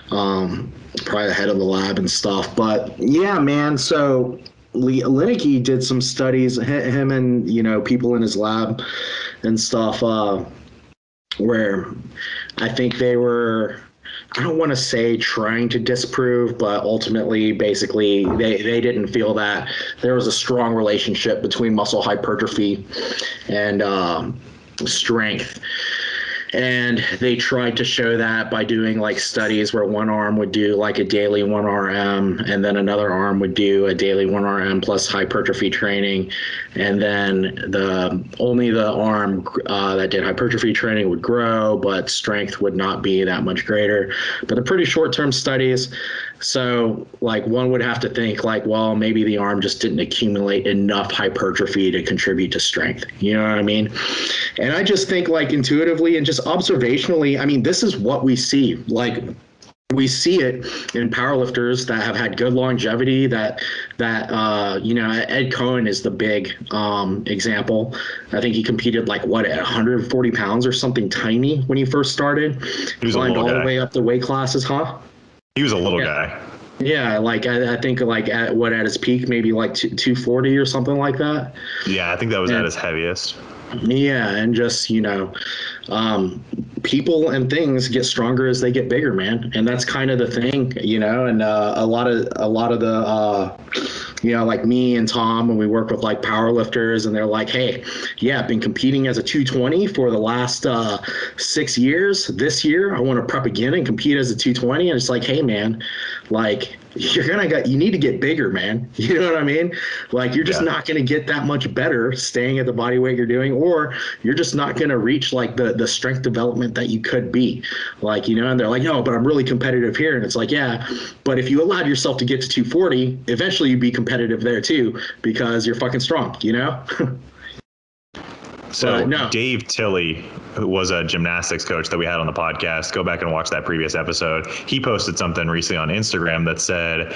Probably the head of the lab and stuff. But yeah, man. So Lenike did some studies. Him and people in his lab and stuff. Where I think they were I don't want to say trying to disprove, but ultimately, basically, they didn't feel that there was a strong relationship between muscle hypertrophy and strength. And they tried to show that by doing like studies where one arm would do like a daily 1RM and then another arm would do a daily 1RM plus hypertrophy training. And then only the arm that did hypertrophy training would grow, but strength would not be that much greater. But they're pretty short-term studies. So like one would have to think like, well, maybe the arm just didn't accumulate enough hypertrophy to contribute to strength. You know what I mean? And I just think like intuitively and just observationally, I mean, this is what we see. Like we see it in powerlifters that have had good longevity that Ed Cohen is the big example. I think he competed like what at 140 pounds or something tiny when he first started. He was climbed a little all guy. the way up the weight classes, huh? He was a little guy. Yeah, like I think like at his peak, maybe like 240 or something like that. Yeah, I think that was at his heaviest. Yeah, and just people and things get stronger as they get bigger, man, and that's kind of the thing, And a lot of the like me and Tom, when we work with like power lifters, and they're like, hey, yeah, I've been competing as a 220 for the last 6 years. This year, I want to prep again and compete as a 220. And it's like, hey, man, like you need to get bigger, man. You know what I mean? Like you're just not going to get that much better staying at the body weight you're doing, or you're just not going to reach like the strength development that you could be, like, and they're like, no, but I'm really competitive here. And it's like, yeah, but if you allowed yourself to get to 240, eventually you'd be competitive there too, because you're fucking strong, So no. Dave Tilley, who was a gymnastics coach that we had on the podcast, go back and watch that previous episode. He posted something recently on Instagram that said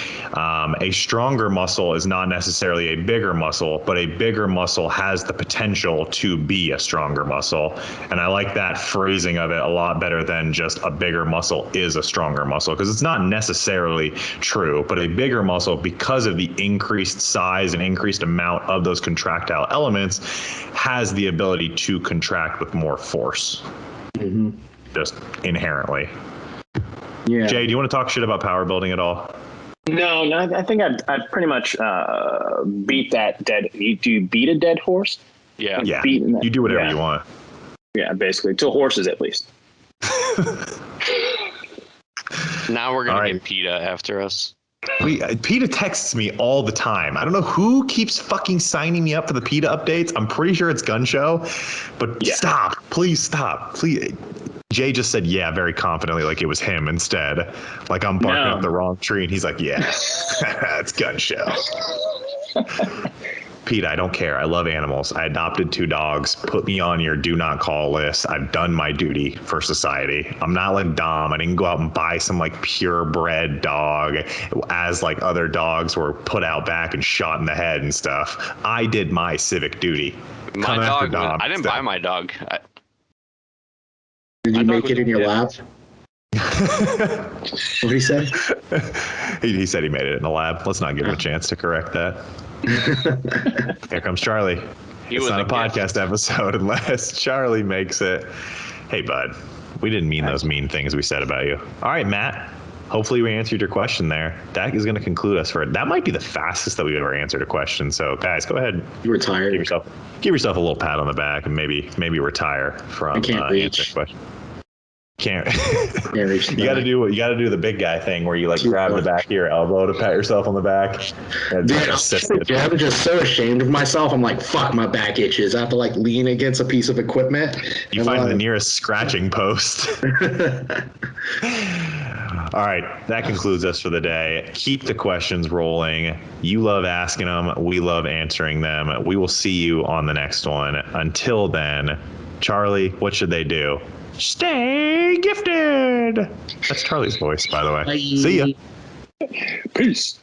a stronger muscle is not necessarily a bigger muscle, but a bigger muscle has the potential to be a stronger muscle. And I like that phrasing of it a lot better than just a bigger muscle is a stronger muscle, because it's not necessarily true, but a bigger muscle, because of the increased size and increased amount of those contractile elements, has the ability to contract with more force, just inherently. Yeah. Jay, do you want to talk shit about power building at all? No, I think I've pretty much beat that dead. Do you beat a dead horse? Yeah. Yeah. You do whatever you want. Yeah, basically, to horses at least. Now we're gonna get PETA after us. PETA texts me all the time. I don't know who keeps fucking signing me up for the PETA updates. I'm pretty sure it's Gun Show, but stop. Please stop. Please. Jay just said, yeah, very confidently, like it was him instead. Like I'm barking up the wrong tree, and he's like, yeah, it's Gun Show. PETA, I don't care. I love animals. I adopted 2 dogs. Put me on your do not call list. I've done my duty for society. I'm not like Dom. I didn't go out and buy some like purebred dog as like other dogs were put out back and shot in the head and stuff. I did my civic duty. My dog, I didn't buy my dog. Did you make it in your lab? What did he say? He said he made it in the lab. Let's not give him a chance to correct that. Here comes Charlie. It's not a podcast episode unless Charlie makes it. Hey, bud, we didn't mean those mean things we said about you. All right, Matt. Hopefully we answered your question there. That is going to conclude us for it. That might be the fastest that we've ever answered a question. So, guys, go ahead. You were tired. Give yourself a little pat on the back and maybe retire from answering questions. Can't reach. You got to do the big guy thing where you like grab the back of your elbow to pat yourself on the back. Dude, I'm just so ashamed of myself. I'm like, fuck, my back itches. I have to like lean against a piece of equipment. You find the nearest scratching post. All right, that concludes us for the day. Keep the questions rolling. You love asking them. We love answering them. We will see you on the next one. Until then, Charlie, what should they do? Stay gifted. That's Charlie's voice, by the way. Bye. See ya. Peace.